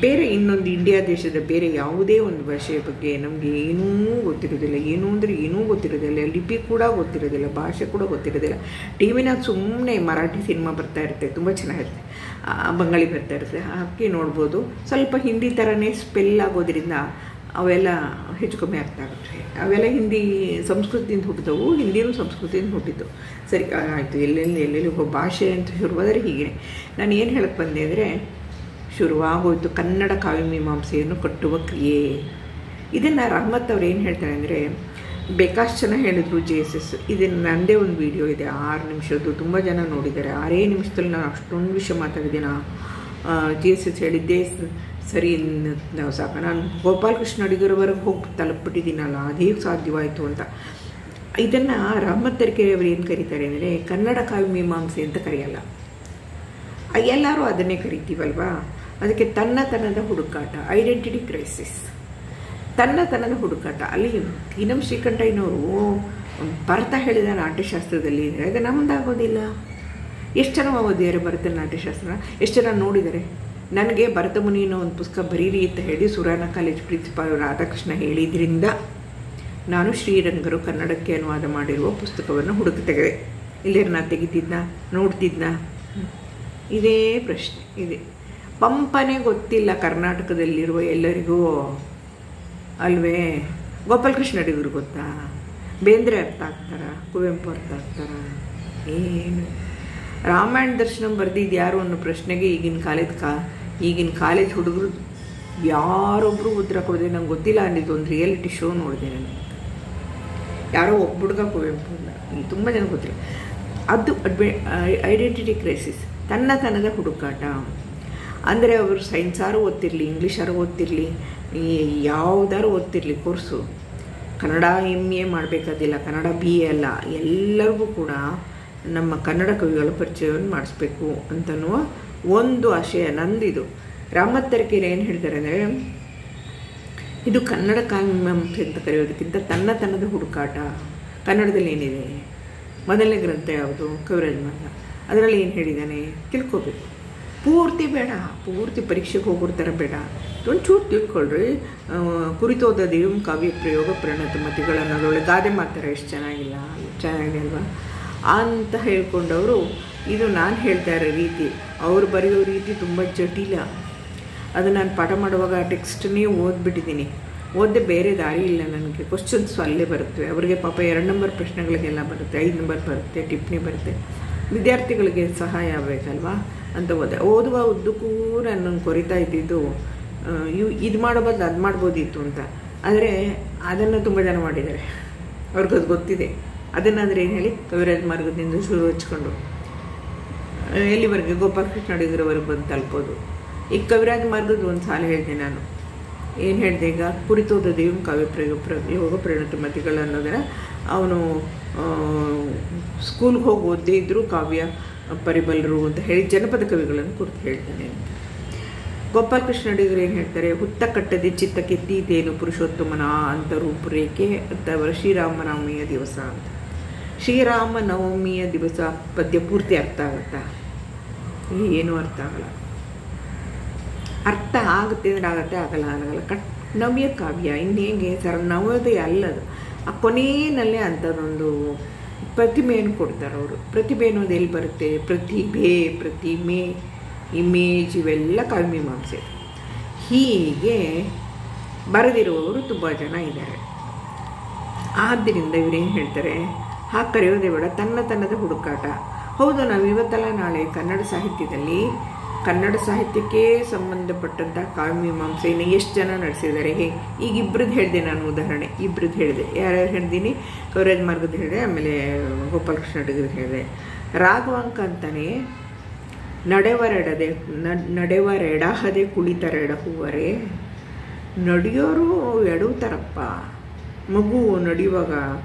ಬೇರೆ ಇನ್ನೊಂದು ಇಂಡಿಯಾ ದೇಶದ ಬೇರೆ ಯಾವುದೇ ಒಂದು ಭಾಷೆಯ ಬಗ್ಗೆ ನಮಗೆ ಏನೂ ಗೊತ್ತಿರೋದಿಲ್ಲ. ಏನೂ ಅಂದರೆ ಏನೂ ಗೊತ್ತಿರೋದಿಲ್ಲ. ಲಿಪಿ ಕೂಡ ಗೊತ್ತಿರೋದಿಲ್ಲ, ಭಾಷೆ ಕೂಡ ಗೊತ್ತಿರೋದಿಲ್ಲ. ಟಿವಿನಾಗ ಸುಮ್ಮನೆ ಮರಾಠಿ ಸಿನಿಮಾ ಬರ್ತಾ ಇರುತ್ತೆ, ತುಂಬ ಚೆನ್ನಾಗಿರುತ್ತೆ. ಬಂಗಾಳಿ ಬರ್ತಾ ಇರುತ್ತೆ, ಹಾಕಿ ನೋಡ್ಬೋದು. ಸ್ವಲ್ಪ ಹಿಂದಿ ಥರನೇ ಸ್ಪೆಲ್ ಆಗೋದ್ರಿಂದ ಅವೆಲ್ಲ ಹೆಚ್ಚು ಕಮ್ಮಿ ಅರ್ಥ ಆಗುತ್ತೆ. ಅವೆಲ್ಲ ಹಿಂದಿ ಸಂಸ್ಕೃತಿಯಿಂದ ಹುಟ್ಟಿದವು, ಹಿಂದಿನೂ ಸಂಸ್ಕೃತಿಯಿಂದ ಹುಟ್ಟಿದ್ದು. ಸರಿ ಆಯಿತು. ಎಲ್ಲೆಲ್ಲಿ ಭಾಷೆ ಅಂತ ಶುರುವಾದರೆ ಹೀಗೆ. ನಾನು ಏನು ಹೇಳಕ್ಕೆ ಬಂದೆ ಅಂದರೆ, ಶುರುವಾಗೋಯ್ತು ಕನ್ನಡ ಕಾವ್ಯಮೀಮಾಂಸೆಯನ್ನು ಕಟ್ಟುವ ಕ್ರಿಯೆ. ಇದನ್ನು ರಹಮತ್ ಅವ್ರು ಏನು ಹೇಳ್ತಾರೆ ಅಂದರೆ, ಬೇಕಾಷ್ಟು ಜನ ಹೇಳಿದ್ರು JSS. ಇದನ್ನು ನನ್ನದೇ ಒಂದು ವಿಡಿಯೋ ಇದೆ 6 ನಿಮಿಷದ್ದು, ತುಂಬ ಜನ ನೋಡಿದ್ದಾರೆ. 6 ನಿಮಿಷದಲ್ಲಿ ನಾನು ಅಷ್ಟೊಂದು ವಿಷಯ ಮಾತಾಡಿದ್ದೀನಿ. JSS ಹೇಳಿದ್ದೆ ಸರಿ ನಾವು ಸಾಕು. ನಾನು ಗೋಪಾಲಕೃಷ್ಣ ಅಡಿಗರವರೆಗೆ ಹೋಗಿ ತಲುಪಿಬಿಟ್ಟಿದ್ದೀನಲ್ಲ, ಅದೇ ಸಾಧ್ಯವಾಯಿತು ಅಂತ. ಇದನ್ನು ರಹಮತ್ ತರೀಕೆರೆ ಅವರು ಏನು ಕರೀತಾರೆ ಅಂದರೆ, ಕನ್ನಡ ಕಾವ್ಯಮೀಮಾಂಸೆ ಅಂತ ಕರೆಯಲ್ಲ, ಎಲ್ಲರೂ ಅದನ್ನೇ ಕರಿತೀವಲ್ವಾ. ಅದಕ್ಕೆ ತನ್ನತನದ ಹುಡುಕಾಟ, ಐಡೆಂಟಿಟಿ ಕ್ರೈಸಿಸ್, ತನ್ನತನದ ಹುಡುಕಾಟ. ಅಲ್ಲಿ ತೀನಂ ಶ್ರೀಕಂಠಯ್ಯನವರು ಭರತ ಹೇಳಿದ ನಾಟ್ಯಶಾಸ್ತ್ರದಲ್ಲಿ ಅದು ನಮ್ಮದಾಗೋದಿಲ್ಲ. ಎಷ್ಟು ಜನ ಓದಿದ್ದಾರೆ ಭರತ ನಾಟ್ಯಶಾಸ್ತ್ರ? ಎಷ್ಟು ಜನ ನೋಡಿದ್ದಾರೆ? ನನಗೆ ಭರತ ಮುನಿನೋ ಒಂದು ಪುಸ್ತಕ ಬರೀರಿ ಅಂತ ಹೇಳಿ ಸುರಾನ ಕಾಲೇಜ್ ಪ್ರಿನ್ಸಿಪಾಲ್ ರಾಧಾಕೃಷ್ಣ ಹೇಳಿದ್ರಿಂದ ನಾನು ಶ್ರೀರಂಗರು ಕನ್ನಡಕ್ಕೆ ಅನುವಾದ ಮಾಡಿರುವ ಪುಸ್ತಕವನ್ನು ಹುಡುಕಿ ತೆಗೆದೆ. ಇಲ್ಲೇ ನಾನು ತೆಗಿತಿದ್ನ, ನೋಡ್ತಿದ್ನ? ಇದೇ ಪ್ರಶ್ನೆ ಇದೆ. ಪಂಪನೇ ಗೊತ್ತಿಲ್ಲ ಕರ್ನಾಟಕದಲ್ಲಿರುವ ಎಲ್ಲರಿಗೂ ಅಲ್ವೇ? ಗೋಪಾಲಕೃಷ್ಣ ಅಡಿಗರು ಗೊತ್ತಾ? ಬೇಂದ್ರೆ ಅರ್ಥ ಆಗ್ತಾರ? ಕುವೆಂಪು ಅರ್ಥ ಆಗ್ತಾರ? ಏನು? ರಾಮಾಯಣ ದರ್ಶನ ಬರೆದಿದ್ದು ಯಾರು ಅನ್ನೋ ಪ್ರಶ್ನೆಗೆ ಈಗಿನ ಕಾಲದ ಈಗಿನ ಕಾಲೇಜ್ ಹುಡುಗರು ಯಾರೊಬ್ಬರು ಉತ್ತರ ಕೊಡದೆ ನಂಗೆ ಗೊತ್ತಿಲ್ಲ ಅಂದಿದ್ದು ಒಂದು ರಿಯಾಲಿಟಿ ಶೋ ನೋಡಿದೆ ನಾನು. ಯಾರೋ ಒಬ್ಬ ಹುಡುಗ ಕುವೆಂಪು ತುಂಬ ಜನ ಗೊತ್ತಿಲ್ಲ. ಅದು ಐಡೆಂಟಿಟಿ ಕ್ರೈಸಿಸ್, ತನ್ನದ ಹುಡುಕಾಟ. ಅಂದರೆ ಅವರು ಸೈನ್ಸಾರು ಓದ್ತಿರಲಿ, ಇಂಗ್ಲೀಷಾರು ಓದ್ತಿರಲಿ, ಯಾವುದಾರು ಓದ್ತಿರಲಿ ಕೋರ್ಸು, ಕನ್ನಡ MA ಮಾಡಬೇಕಾದಿಲ್ಲ, ಕನ್ನಡ BA ಅಲ್ಲ, ಎಲ್ಲರಿಗೂ ಕೂಡ ನಮ್ಮ ಕನ್ನಡ ಕವಿಗಳ ಪರಿಚಯವನ್ನು ಮಾಡಿಸ್ಬೇಕು ಅಂತನ್ನುವ ಒಂದು ಆಶಯ ನಂದಿದು. ರಾಮತ್ ತರೀಕೆರೆ ಏನು ಹೇಳ್ತಾರೆ ಅಂದರೆ, ಇದು ಕನ್ನಡ ಕಾವ್ಯಮೀಮಾಂಸೆ ಅಂತ ಕರೆಯೋದಕ್ಕಿಂತ ತನ್ನದ ಹುಡುಕಾಟ. ಕನ್ನಡದಲ್ಲಿ ಏನಿದೆ, ಮೊದಲನೇ ಗ್ರಂಥ ಯಾವುದು, ಕವಿರಾಜ ಮಾರ್ಗ. ಅದರಲ್ಲಿ ಏನು ಹೇಳಿದ್ದಾನೆ ತಿಳ್ಕೊಬೇಕು. ಪೂರ್ತಿ ಬೇಡ, ಪೂರ್ತಿ ಪರೀಕ್ಷೆಗೆ ಹೋಗಿರ್ತಾರೆ ಬೇಡ, ಒಂಚೂರು ತಿಳ್ಕೊಳ್ರಿ. ಕುರಿತೋದ ದೇವ್ ಕಾವ್ಯ ಪ್ರಯೋಗ ಪ್ರಣತ ಮತಿಗಳು ಅನ್ನೋದೊಳ್ಳೆ ಗಾದೆ ಮಾಡ್ತಾರೆ, ಎಷ್ಟು ಚೆನ್ನಾಗಿದೆ ಅಲ್ವಾ ಅಂತ ಹೇಳ್ಕೊಂಡವರು. ಇದು ನಾನು ಹೇಳ್ತಾ ಇರೋ ರೀತಿ, ಅವ್ರು ಬರೆಯೋ ರೀತಿ ತುಂಬ ಜಟಿಲ. ಅದು ನಾನು ಪಾಠ ಮಾಡುವಾಗ ಟೆಕ್ಸ್ಟನ್ನೇ ಓದ್ಬಿಟ್ಟಿದ್ದೀನಿ. ಓದ್ದೆ ಬೇರೆ ದಾರಿ ಇಲ್ಲ ನನಗೆ. ಕ್ವಶನ್ಸ್ ಅಲ್ಲೇ ಬರುತ್ತವೆ. ಅವರಿಗೆ ಪಾಪ 2 ನಂಬರ್ ಪ್ರಶ್ನೆಗಳಿಗೆಲ್ಲ ಬರುತ್ತೆ, 5 ನಂಬರ್ ಬರುತ್ತೆ, ಟಿಪ್ಪಣಿ ಬರುತ್ತೆ. ವಿದ್ಯಾರ್ಥಿಗಳಿಗೆ ಸಹಾಯ ಆಗಬೇಕಲ್ವಾ ಅಂತ ಓದುವ ಉದ್ದಕ್ಕೂ ನಾನು ಕೊರಿತಾ ಇದ್ದಿದ್ದು ಇದು ಮಾಡೋ ಬದಲು ಅದು ಮಾಡ್ಬೋದಿತ್ತು ಅಂತ. ಆದರೆ ಅದನ್ನು ತುಂಬ ಜನ ಮಾಡಿದ್ದಾರೆ, ಅವ್ರಿಗದು ಗೊತ್ತಿದೆ. ಅದನ್ನಾದರೆ ಏನು ಹೇಳಿ, ಕವಿರಾಜ ಮಾರ್ಗದಿಂದ ಶುರು ಹಚ್ಕೊಂಡು ಎಲ್ಲಿವರೆಗೆ ಗೋಪಾಲಕೃಷ್ಣ ಅಡಿಗರವರೆಗೆ ಬಂದು ತಲುಪೋದು. ಈಗ ಕವಿರಾಜ ಮಾರ್ಗದ ಒಂದು ಸಾಲ ಹೇಳಿದೆ ನಾನು. ಏನು ಹೇಳಿದೆ ಈಗ, ಕುರಿತೋದ ದೇವ್ ಕಾವ್ಯ ಪ್ರಯೋಗ ಪ್ರಣತ ಮತಿಗಳು ಅನ್ನೋದನ್ನು ಅವನು ಸ್ಕೂಲ್ಗೆ ಹೋಗಿ ಓದ್ದೇ ಇದ್ದರೂ ಕಾವ್ಯ ಪರಿಬಲರು ಅಂತ ಹೇಳಿ ಜನಪದ ಕವಿಗಳನ್ನು ಕುರಿತು ಹೇಳ್ತಾನೆ. ಗೋಪಾಲಕೃಷ್ಣ ಅಡಿಗರು ಏನು ಹೇಳ್ತಾರೆ, ಹುತ್ತ ಕಟ್ಟದೆ ಚಿತ್ತ ಕೆತ್ತೀತೇನು ಪುರುಷೋತ್ತಮನ ಅಂತ ರೂಪುರೇಖೆ ಅಂತವರ ಶ್ರೀರಾಮನವಮಿಯ ದಿವಸ ಅಂತ. ಶ್ರೀರಾಮನವಮಿಯ ದಿವಸ ಪದ್ಯ ಪೂರ್ತಿ ಅರ್ಥ ಆಗುತ್ತಾ? ಏನೂ ಅರ್ಥ ಆಗಲ್ಲ. ಅರ್ಥ ಆಗುತ್ತೆ ಅಂದರೆ ಆಗುತ್ತೆ, ಆಗಲ್ಲ. ನವ್ಯ ಕಾವ್ಯ ಇನ್ನೇಗೆ ನವೋದಯ ಅಲ್ಲದು. ಆ ಕೊನೆಯಲ್ಲೇ ಅಂಥದ್ದೊಂದು ಪ್ರತಿಮೆಯನ್ನು ಕೊಡ್ತಾರೆ ಅವರು. ಪ್ರತಿಭೆ ಅನ್ನೋದು ಎಲ್ಲಿ ಬರುತ್ತೆ? ಪ್ರತಿಮೆ, ಇಮೇಜ್, ಇವೆಲ್ಲ ಕಾವ್ಯಮೀಮಾಂಸೆ. ಹೀಗೆ ಬರೆದಿರುವವರು ತುಂಬ ಜನ ಇದ್ದಾರೆ. ಆದ್ದರಿಂದ ಇವರೇನು ಹೇಳ್ತಾರೆ, ಹಾಗೆ ಕರೆಯೋದೇ ಬೇಡ, ತನ್ನದ ಹುಡುಕಾಟ. ಹೌದು, ನಾವು ಇವತ್ತಲ್ಲ ನಾಳೆ ಕನ್ನಡ ಸಾಹಿತ್ಯಕ್ಕೆ ಸಂಬಂಧಪಟ್ಟಂಥ ಕಾವ್ಯಮೀಮಾಂಸೆಯನ್ನು ಎಷ್ಟು ಜನ ನಡೆಸಿದ್ದಾರೆ. ಈಗ ಇಬ್ಬರದ್ದು ಹೇಳಿದೆ ನಾನು, ಉದಾಹರಣೆ ಇಬ್ಬರದ್ದು ಹೇಳಿದೆ. ಯಾರ್ಯಾರು ಹೇಳ್ತೀನಿ? ಕವಿರಾಜ ಮಾರ್ಗದ ಹೇಳಿದೆ, ಆಮೇಲೆ ಗೋಪಾಲಕೃಷ್ಣ ಅಡಿಗರದ್ದು ಹೇಳಿದೆ. ರಾಘವಾಂಕ ಅಂತಾನೆ ನಡೆವರೆಡಹದೆ ಕುಳಿತರೆಡಹುವರೆ. ನಡೆಯೋರು ಎಡವುತ್ತಾರಪ್ಪ, ಮಗು ನಡೆಯುವಾಗ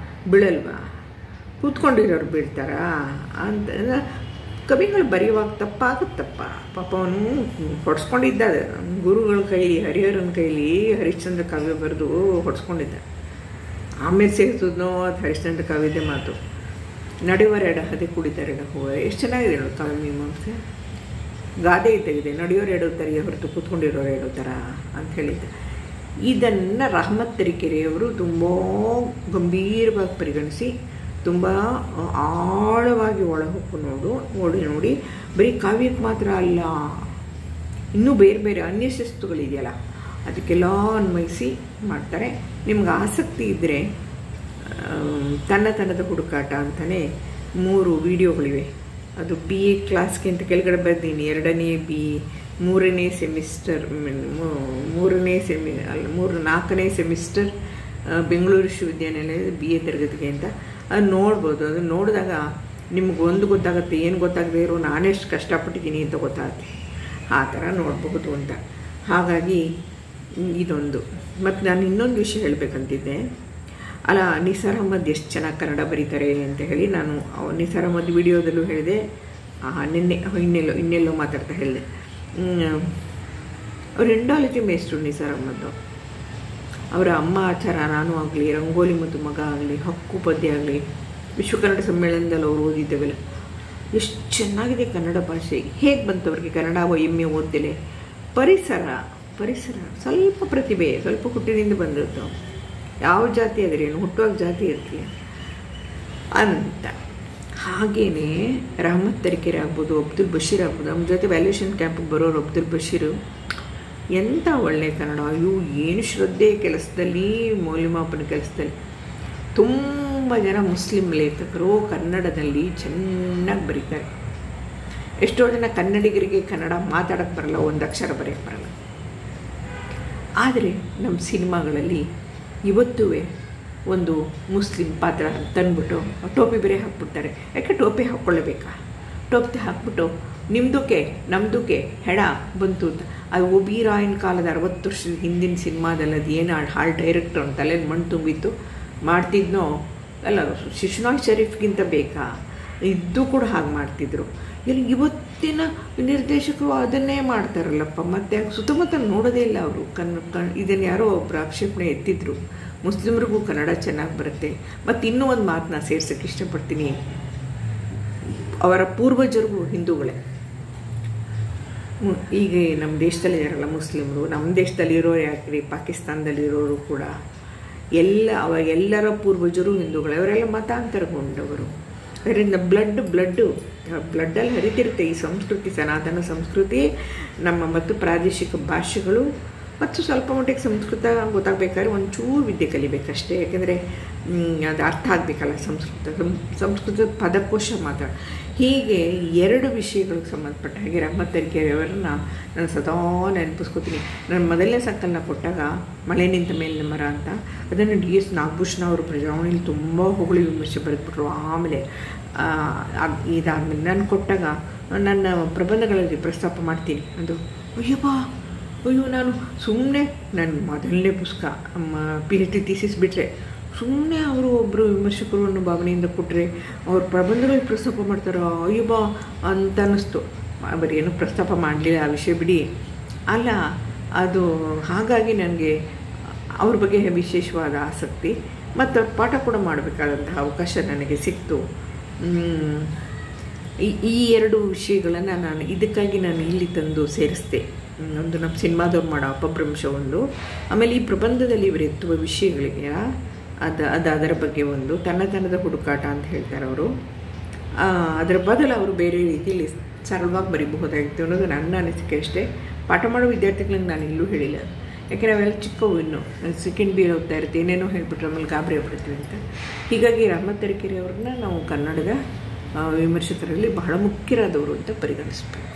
ಬೀಳಲ್ವಾ? ಕೂತ್ಕೊಂಡಿರೋರು ಬೀಳ್ತಾರಾ ಅಂತ ಕವಿಗಳು ಬರೆಯುವಾಗ ತಪ್ಪಾಗುತ್ತಪ್ಪ. ಪಾಪ ಅವನು ಹೊಡ್ಸ್ಕೊಂಡಿದ್ದ ಗುರುಗಳ ಕೈಲಿ, ಹರಿಹರನ ಕೈಲಿ ಹರಿಶ್ಚಂದ್ರ ಕಾವ್ಯ ಬರೆದು ಹೊಡ್ಸ್ಕೊಂಡಿದ್ದ. ಆಮೇಲೆ ಸೇರಿಸಿದ್ನೋ ಅದು ಹರಿಶ್ಚಂದ್ರ ಕಾವ್ಯದ ಮಾತು. ನಡೆವರೆಡಹದೆ ಕುಳಿತರೆಡಹುವರೆ. ಎಷ್ಟು ಚೆನ್ನಾಗಿದೆ ನೋಡಿ ಕಾವ್ಯಮೀಮಾಂಸೆ. ಗಾದೆ ಇದ್ದಾಗಿದೆ, ನಡೆಯೋರು ಎಡುತ್ತಾರೆ ಹೊರತು ಕೂತ್ಕೊಂಡಿರೋರು ಎಡುತ್ತಾರ ಅಂತ ಹೇಳಿದ್ದೆ. ಇದನ್ನು ರಹಮತ್ ತರೀಕೆರೆಯವರು ತುಂಬ ಗಂಭೀರವಾಗಿ ಪರಿಗಣಿಸಿ, ತುಂಬ ಆಳವಾಗಿ ಒಳಹೊಕ್ಕು ನೋಡಿ ಬರೀ ಕಾವ್ಯಕ್ಕೆ ಮಾತ್ರ ಅಲ್ಲ, ಇನ್ನೂ ಬೇರೆ ಅನ್ಯಶಸ್ತುಗಳಿದೆಯಲ್ಲ ಅದಕ್ಕೆಲ್ಲ ಅನ್ವಯಿಸಿ ಮಾಡ್ತಾರೆ. ನಿಮ್ಗೆ ಆಸಕ್ತಿ ಇದ್ದರೆ ತನ್ನದ ಹುಡುಕಾಟ ಅಂತಲೇ 3 ವಿಡಿಯೋಗಳಿವೆ. ಅದು BA ಕ್ಲಾಸ್ಗೆ ಅಂತ ಕೆಳಗಡೆ ಬರ್ತೀನಿ. 2ನೇ BA, 3ನೇ ಸೆಮಿಸ್ಟರ್, 4ನೇ ಸೆಮಿಸ್ಟರ್ ಬೆಂಗಳೂರು ವಿಶ್ವವಿದ್ಯಾನಿಲಯದ BA ತರಗತಿಗೆ ಅಂತ. ಅದು ನೋಡ್ಬೋದು. ಅದು ನೋಡಿದಾಗ ನಿಮ್ಗೊಂದು ಗೊತ್ತಾಗುತ್ತೆ, ಏನು ಗೊತ್ತಾಗದೇ ಇರೋ ನಾನೆಷ್ಟು ಕಷ್ಟಪಟ್ಟಿದ್ದೀನಿ ಅಂತ ಗೊತ್ತಾಗುತ್ತೆ. ಆ ಥರ ನೋಡಬಹುದು ಅಂತ. ಹಾಗಾಗಿ ಇದೊಂದು. ಮತ್ತು ನಾನು ಇನ್ನೊಂದು ವಿಷಯ ಹೇಳಬೇಕಂತಿದ್ದೆ. ಅಲ್ಲ, ನಿಸಾರ್ ಅಹಮದ್ ಎಷ್ಟು ಚೆನ್ನಾಗಿ ಕನ್ನಡ ಬರೀತಾರೆ ಅಂತ ಹೇಳಿ ನಾನು ನಿಸಾರ್ ಅಹಮದ್ ವಿಡಿಯೋದಲ್ಲೂ ಹೇಳಿದೆ, ಇನ್ನೆಲ್ಲೋ ಮಾತಾಡ್ತಾ ಹೇಳಿದೆ. ಅವ್ರು ಎಂಡಾಲಜಿ ಮೇಸ್ಟ್ರು ನಿಸಾರ್ ಅಹಮದ್. ಅವರ ಅಮ್ಮ ಆಚಾರ ನಾನು ಆಗಲಿ, ರಂಗೋಲಿ ಮತ್ತು ಮಗ ಆಗಲಿ, ಹಕ್ಕು ಪದ್ಯ ಆಗಲಿ, ವಿಶ್ವ ಕನ್ನಡ ಸಮ್ಮೇಳನದಲ್ಲಿ ಅವರು ಓದಿದ್ದೇವಲ್ಲ, ಎಷ್ಟು ಚೆನ್ನಾಗಿದೆ ಕನ್ನಡ ಭಾಷೆ. ಹೇಗೆ ಬಂತು ಅವ್ರಿಗೆ ಕನ್ನಡ MA ಓದ್ತಿಲೆ? ಪರಿಸರ, ಸ್ವಲ್ಪ ಪ್ರತಿಭೆ, ಸ್ವಲ್ಪ ಹುಟ್ಟಿನಿಂದ ಬಂದಿರ್ತಾವೆ. ಯಾವ ಜಾತಿ ಅದ್ರೇನು, ಹುಟ್ಟುವಾಗ ಜಾತಿ ಇರ್ತೀಯ ಅಂತ. ಹಾಗೇ ರಹಮತ್ ತರೀಕೆರೆ ಆಗ್ಬೋದು, ಅಬ್ದುಲ್ ಬಶೀರ್ ಆಗ್ಬೋದು. ನಮ್ಮ ಜೊತೆ ವ್ಯಾಲ್ಯೂಷನ್ ಕ್ಯಾಂಪಿಗೆ ಬರೋರು ಅಬ್ದುಲ್ ಬಶೀರು ಎಂಥ ಒಳ್ಳೆಯ ಕನ್ನಡ. ಏನು ಶ್ರದ್ಧೆ ಕೆಲಸದಲ್ಲಿ, ಮೌಲ್ಯಮಾಪನ ಕೆಲಸದಲ್ಲಿ. ತುಂಬ ಜನ ಮುಸ್ಲಿಂ ಲೇಖಕರು ಕನ್ನಡದಲ್ಲಿ ಚೆನ್ನಾಗಿ ಬರೀತಾರೆ. ಎಷ್ಟೋ ಜನ ಕನ್ನಡಿಗರಿಗೆ ಕನ್ನಡ ಮಾತಾಡೋಕ್ಕೆ ಬರಲ್ಲ, ಒಂದು ಅಕ್ಷರ ಬರೆಯೋಕ್ಕೆ ಬರಲ್ಲ. ಆದರೆ ನಮ್ಮ ಸಿನಿಮಾಗಳಲ್ಲಿ ಇವತ್ತೂ ಒಂದು ಮುಸ್ಲಿಂ ಪಾತ್ರ ತಂದ್ಬಿಟ್ಟು ಟೋಪಿ ಬೇರೆ ಹಾಕ್ಬಿಡ್ತಾರೆ. ಯಾಕೆ ಟೋಪಿ ಹಾಕ್ಕೊಳ್ಳಬೇಕಾ? ಟೋಪಿ ಹಾಕ್ಬಿಟ್ಟು ನಿಮ್ಮದಕ್ಕೆ ನಮ್ಮದಕ್ಕೆ ಹೆಣ ಬಂತು ಅಂತ. ಅದು ಒಬೀರಾಯನ ಕಾಲದ 60 ವರ್ಷದ ಹಿಂದಿನ ಸಿನಿಮಾದಲ್ಲಿ ಅದು ಏನು ಹಾಳು ಡೈರೆಕ್ಟ್ರ್ ಅವ್ನ ತಲೆಯಲ್ಲಿ ಮಣ್ಣು ತುಂಬಿತ್ತು ಮಾಡ್ತಿದ್ನೋ ಅಲ್ಲ, ಶಿಶುನಾಳ್ ಶರೀಫ್ಗಿಂತ ಬೇಕಾ ಇದ್ದು ಕೂಡ ಹಾಗೆ ಮಾಡ್ತಿದ್ರು. ಇಲ್ಲಿ ಇವತ್ತಿನ ನಿರ್ದೇಶಕರು ಅದನ್ನೇ ಮಾಡ್ತಾರಲ್ಲಪ್ಪ. ಮತ್ತು ಸುತ್ತಮುತ್ತ ನೋಡೋದೇ ಇಲ್ಲ ಅವರು. ಇದನ್ನು ಯಾರೋ ಒಬ್ಬರು ಆಕ್ಷೇಪಣೆ ಎತ್ತಿದ್ರು, ಮುಸ್ಲಿಮ್ರಿಗೂ ಕನ್ನಡ ಚೆನ್ನಾಗಿ ಬರುತ್ತೆ. ಮತ್ತು ಇನ್ನೂ ಒಂದು ಮಾತನ್ನ ಸೇರ್ಸೋಕ್ಕೆ ಇಷ್ಟಪಡ್ತೀನಿ, ಅವರ ಪೂರ್ವಜರಿಗೂ ಹಿಂದೂಗಳೇ. ಈಗ ನಮ್ಮ ದೇಶದಲ್ಲಿ ಇರೋಲ್ಲ ಮುಸ್ಲಿಮರು, ನಮ್ಮ ದೇಶದಲ್ಲಿರೋರು ಯಾಕ್ರಿ, ಪಾಕಿಸ್ತಾನದಲ್ಲಿರೋರು ಕೂಡ ಎಲ್ಲರ ಪೂರ್ವಜರು ಹಿಂದೂಗಳೇ. ಅವರೆಲ್ಲ ಮತಾಂತರಗೊಂಡವರು. ಅದರಿಂದ ಬ್ಲಡ್ಡಲ್ಲಿ ಹರಿತಿರುತ್ತೆ ಈ ಸಂಸ್ಕೃತಿ, ಸನಾತನ ಸಂಸ್ಕೃತಿ, ನಮ್ಮ ಮತ್ತು ಪ್ರಾದೇಶಿಕ ಭಾಷೆಗಳು ಮತ್ತು ಸ್ವಲ್ಪ ಮಟ್ಟಿಗೆ ಸಂಸ್ಕೃತ ಗೊತ್ತಾಗಬೇಕಾದ್ರೆ ಒಂಚೂರು ವಿದ್ಯೆ ಕಲಿಬೇಕಷ್ಟೇ. ಯಾಕೆಂದರೆ ಅದು ಅರ್ಥ ಆಗಬೇಕಲ್ಲ ಸಂಸ್ಕೃತದ ಪದಕೋಶ ಮಾತಾಡ. ಹೀಗೆ 2 ವಿಷಯಗಳಿಗೆ ಸಂಬಂಧಪಟ್ಟ ಹಾಗೆ ರಹಮತ್ ತರೀಕೆರೆಯವರನ್ನ ನಾನು ಸದಾ ನೆನಪಿಸ್ಕೋತೀನಿ. ನಾನು ಮೊದಲನೇ ಸಂಕಲನ ಕೊಟ್ಟಾಗ ಮಳೆ ನಿಂತ ಮೇಲಿನ ಮರ ಅಂತ, ಅದನ್ನು DS ನಾಗಭೂಷಣ ಅವರು ಪ್ರಜಾವಾಣಿಯಲ್ಲಿ ತುಂಬ ಹೊಗಳಿ ವಿಮರ್ಶೆ ಬರೆದ್ಬಿಟ್ರು. ಆಮೇಲೆ ಇದಾದಮೇಲೆ ನಾನು ಕೊಟ್ಟಾಗ ನನ್ನ ಪ್ರಬಂಧಗಳಲ್ಲಿ ಪ್ರಸ್ತಾಪ ಮಾಡ್ತೀನಿ. ಅದು ಅಯ್ಯೋ ನಾನು ಸುಮ್ಮನೆ ನನ್ನ ಮೊದಲನೇ ಪುಸ್ತಕ PhD ಥೀಸಿಸ್ ಬಿಟ್ಟರೆ ಸುಮ್ಮನೆ ಅವರು ಒಬ್ಬರು ವಿಮರ್ಶಕರು ಅನ್ನೋ ಭಾವನೆಯಿಂದ ಕೊಟ್ಟರೆ ಅವ್ರ ಪ್ರಬಂಧಗಳು ಪ್ರಸ್ತಾಪ ಮಾಡ್ತಾರೋ ಅಯ್ಯೋ ಅಂತ ಅನ್ನಿಸ್ತು. ಬರೀ ಏನೂ ಪ್ರಸ್ತಾಪ ಮಾಡಲಿಲ್ಲ, ಆ ವಿಷಯ ಬಿಡಿ. ಅಲ್ಲ, ಅದು ಹಾಗಾಗಿ ನನಗೆ ಅವ್ರ ಬಗ್ಗೆ ವಿಶೇಷವಾದ ಆಸಕ್ತಿ ಮತ್ತು ಪಾಠ ಕೂಡ ಮಾಡಬೇಕಾದಂತಹ ಅವಕಾಶ ನನಗೆ ಸಿಕ್ತು. ಈ 2 ವಿಷಯಗಳನ್ನು ಇದಕ್ಕಾಗಿ ನಾನು ಇಲ್ಲಿ ತಂದು ಸೇರಿಸ್ದೆ. ಒಂದು ನಮ್ಮ ಸಿನಿಮಾದವ್ರು ಮಾಡೋ ಅಪಭ್ರಂಶ ಒಂದು, ಆಮೇಲೆ ಈ ಪ್ರಬಂಧದಲ್ಲಿ ಇವರು ಎತ್ತುವ ವಿಷಯಗಳಿಗೆ ಅದರ ಬಗ್ಗೆ ಒಂದು ತನ್ನತನದ ಹುಡುಕಾಟ ಅಂತ ಹೇಳ್ತಾರೆ ಅವರು. ಅದರ ಬದಲು ಅವರು ಬೇರೆ ರೀತಿಯಲ್ಲಿ ಸರಳವಾಗಿ ಬರೀಬಹುದಾಗಿತ್ತು ಅನ್ನೋದು ನನ್ನ ಅನಿಸಿಕೆ ಅಷ್ಟೇ. ಪಾಠ ಮಾಡೋ ವಿದ್ಯಾರ್ಥಿಗಳಿಗೆ ನಾನು ಇಲ್ಲೂ ಹೇಳಿಲ್ಲ, ಯಾಕೆ ನಾವೆಲ್ಲ ಚಿಕ್ಕವು ಇನ್ನೂ ಸೆಕೆಂಡ್ BA ಓದ್ತಾ ಇರ್ತೀವಿ, ಏನೇನೋ ಹೇಳ್ಬಿಟ್ರೆ ಆಮೇಲೆ ಗಾಬರಿ ಆಗ್ಬಿಡ್ತೀವಿ ಅಂತ. ಹೀಗಾಗಿ ರಹಮತ್ ತರೀಕೆರೆ ಅವ್ರನ್ನ ನಾವು ಕನ್ನಡದ ವಿಮರ್ಶಕರಲ್ಲಿ ಬಹಳ ಮುಖ್ಯರಾದವರು ಅಂತ ಪರಿಗಣಿಸಬೇಕು.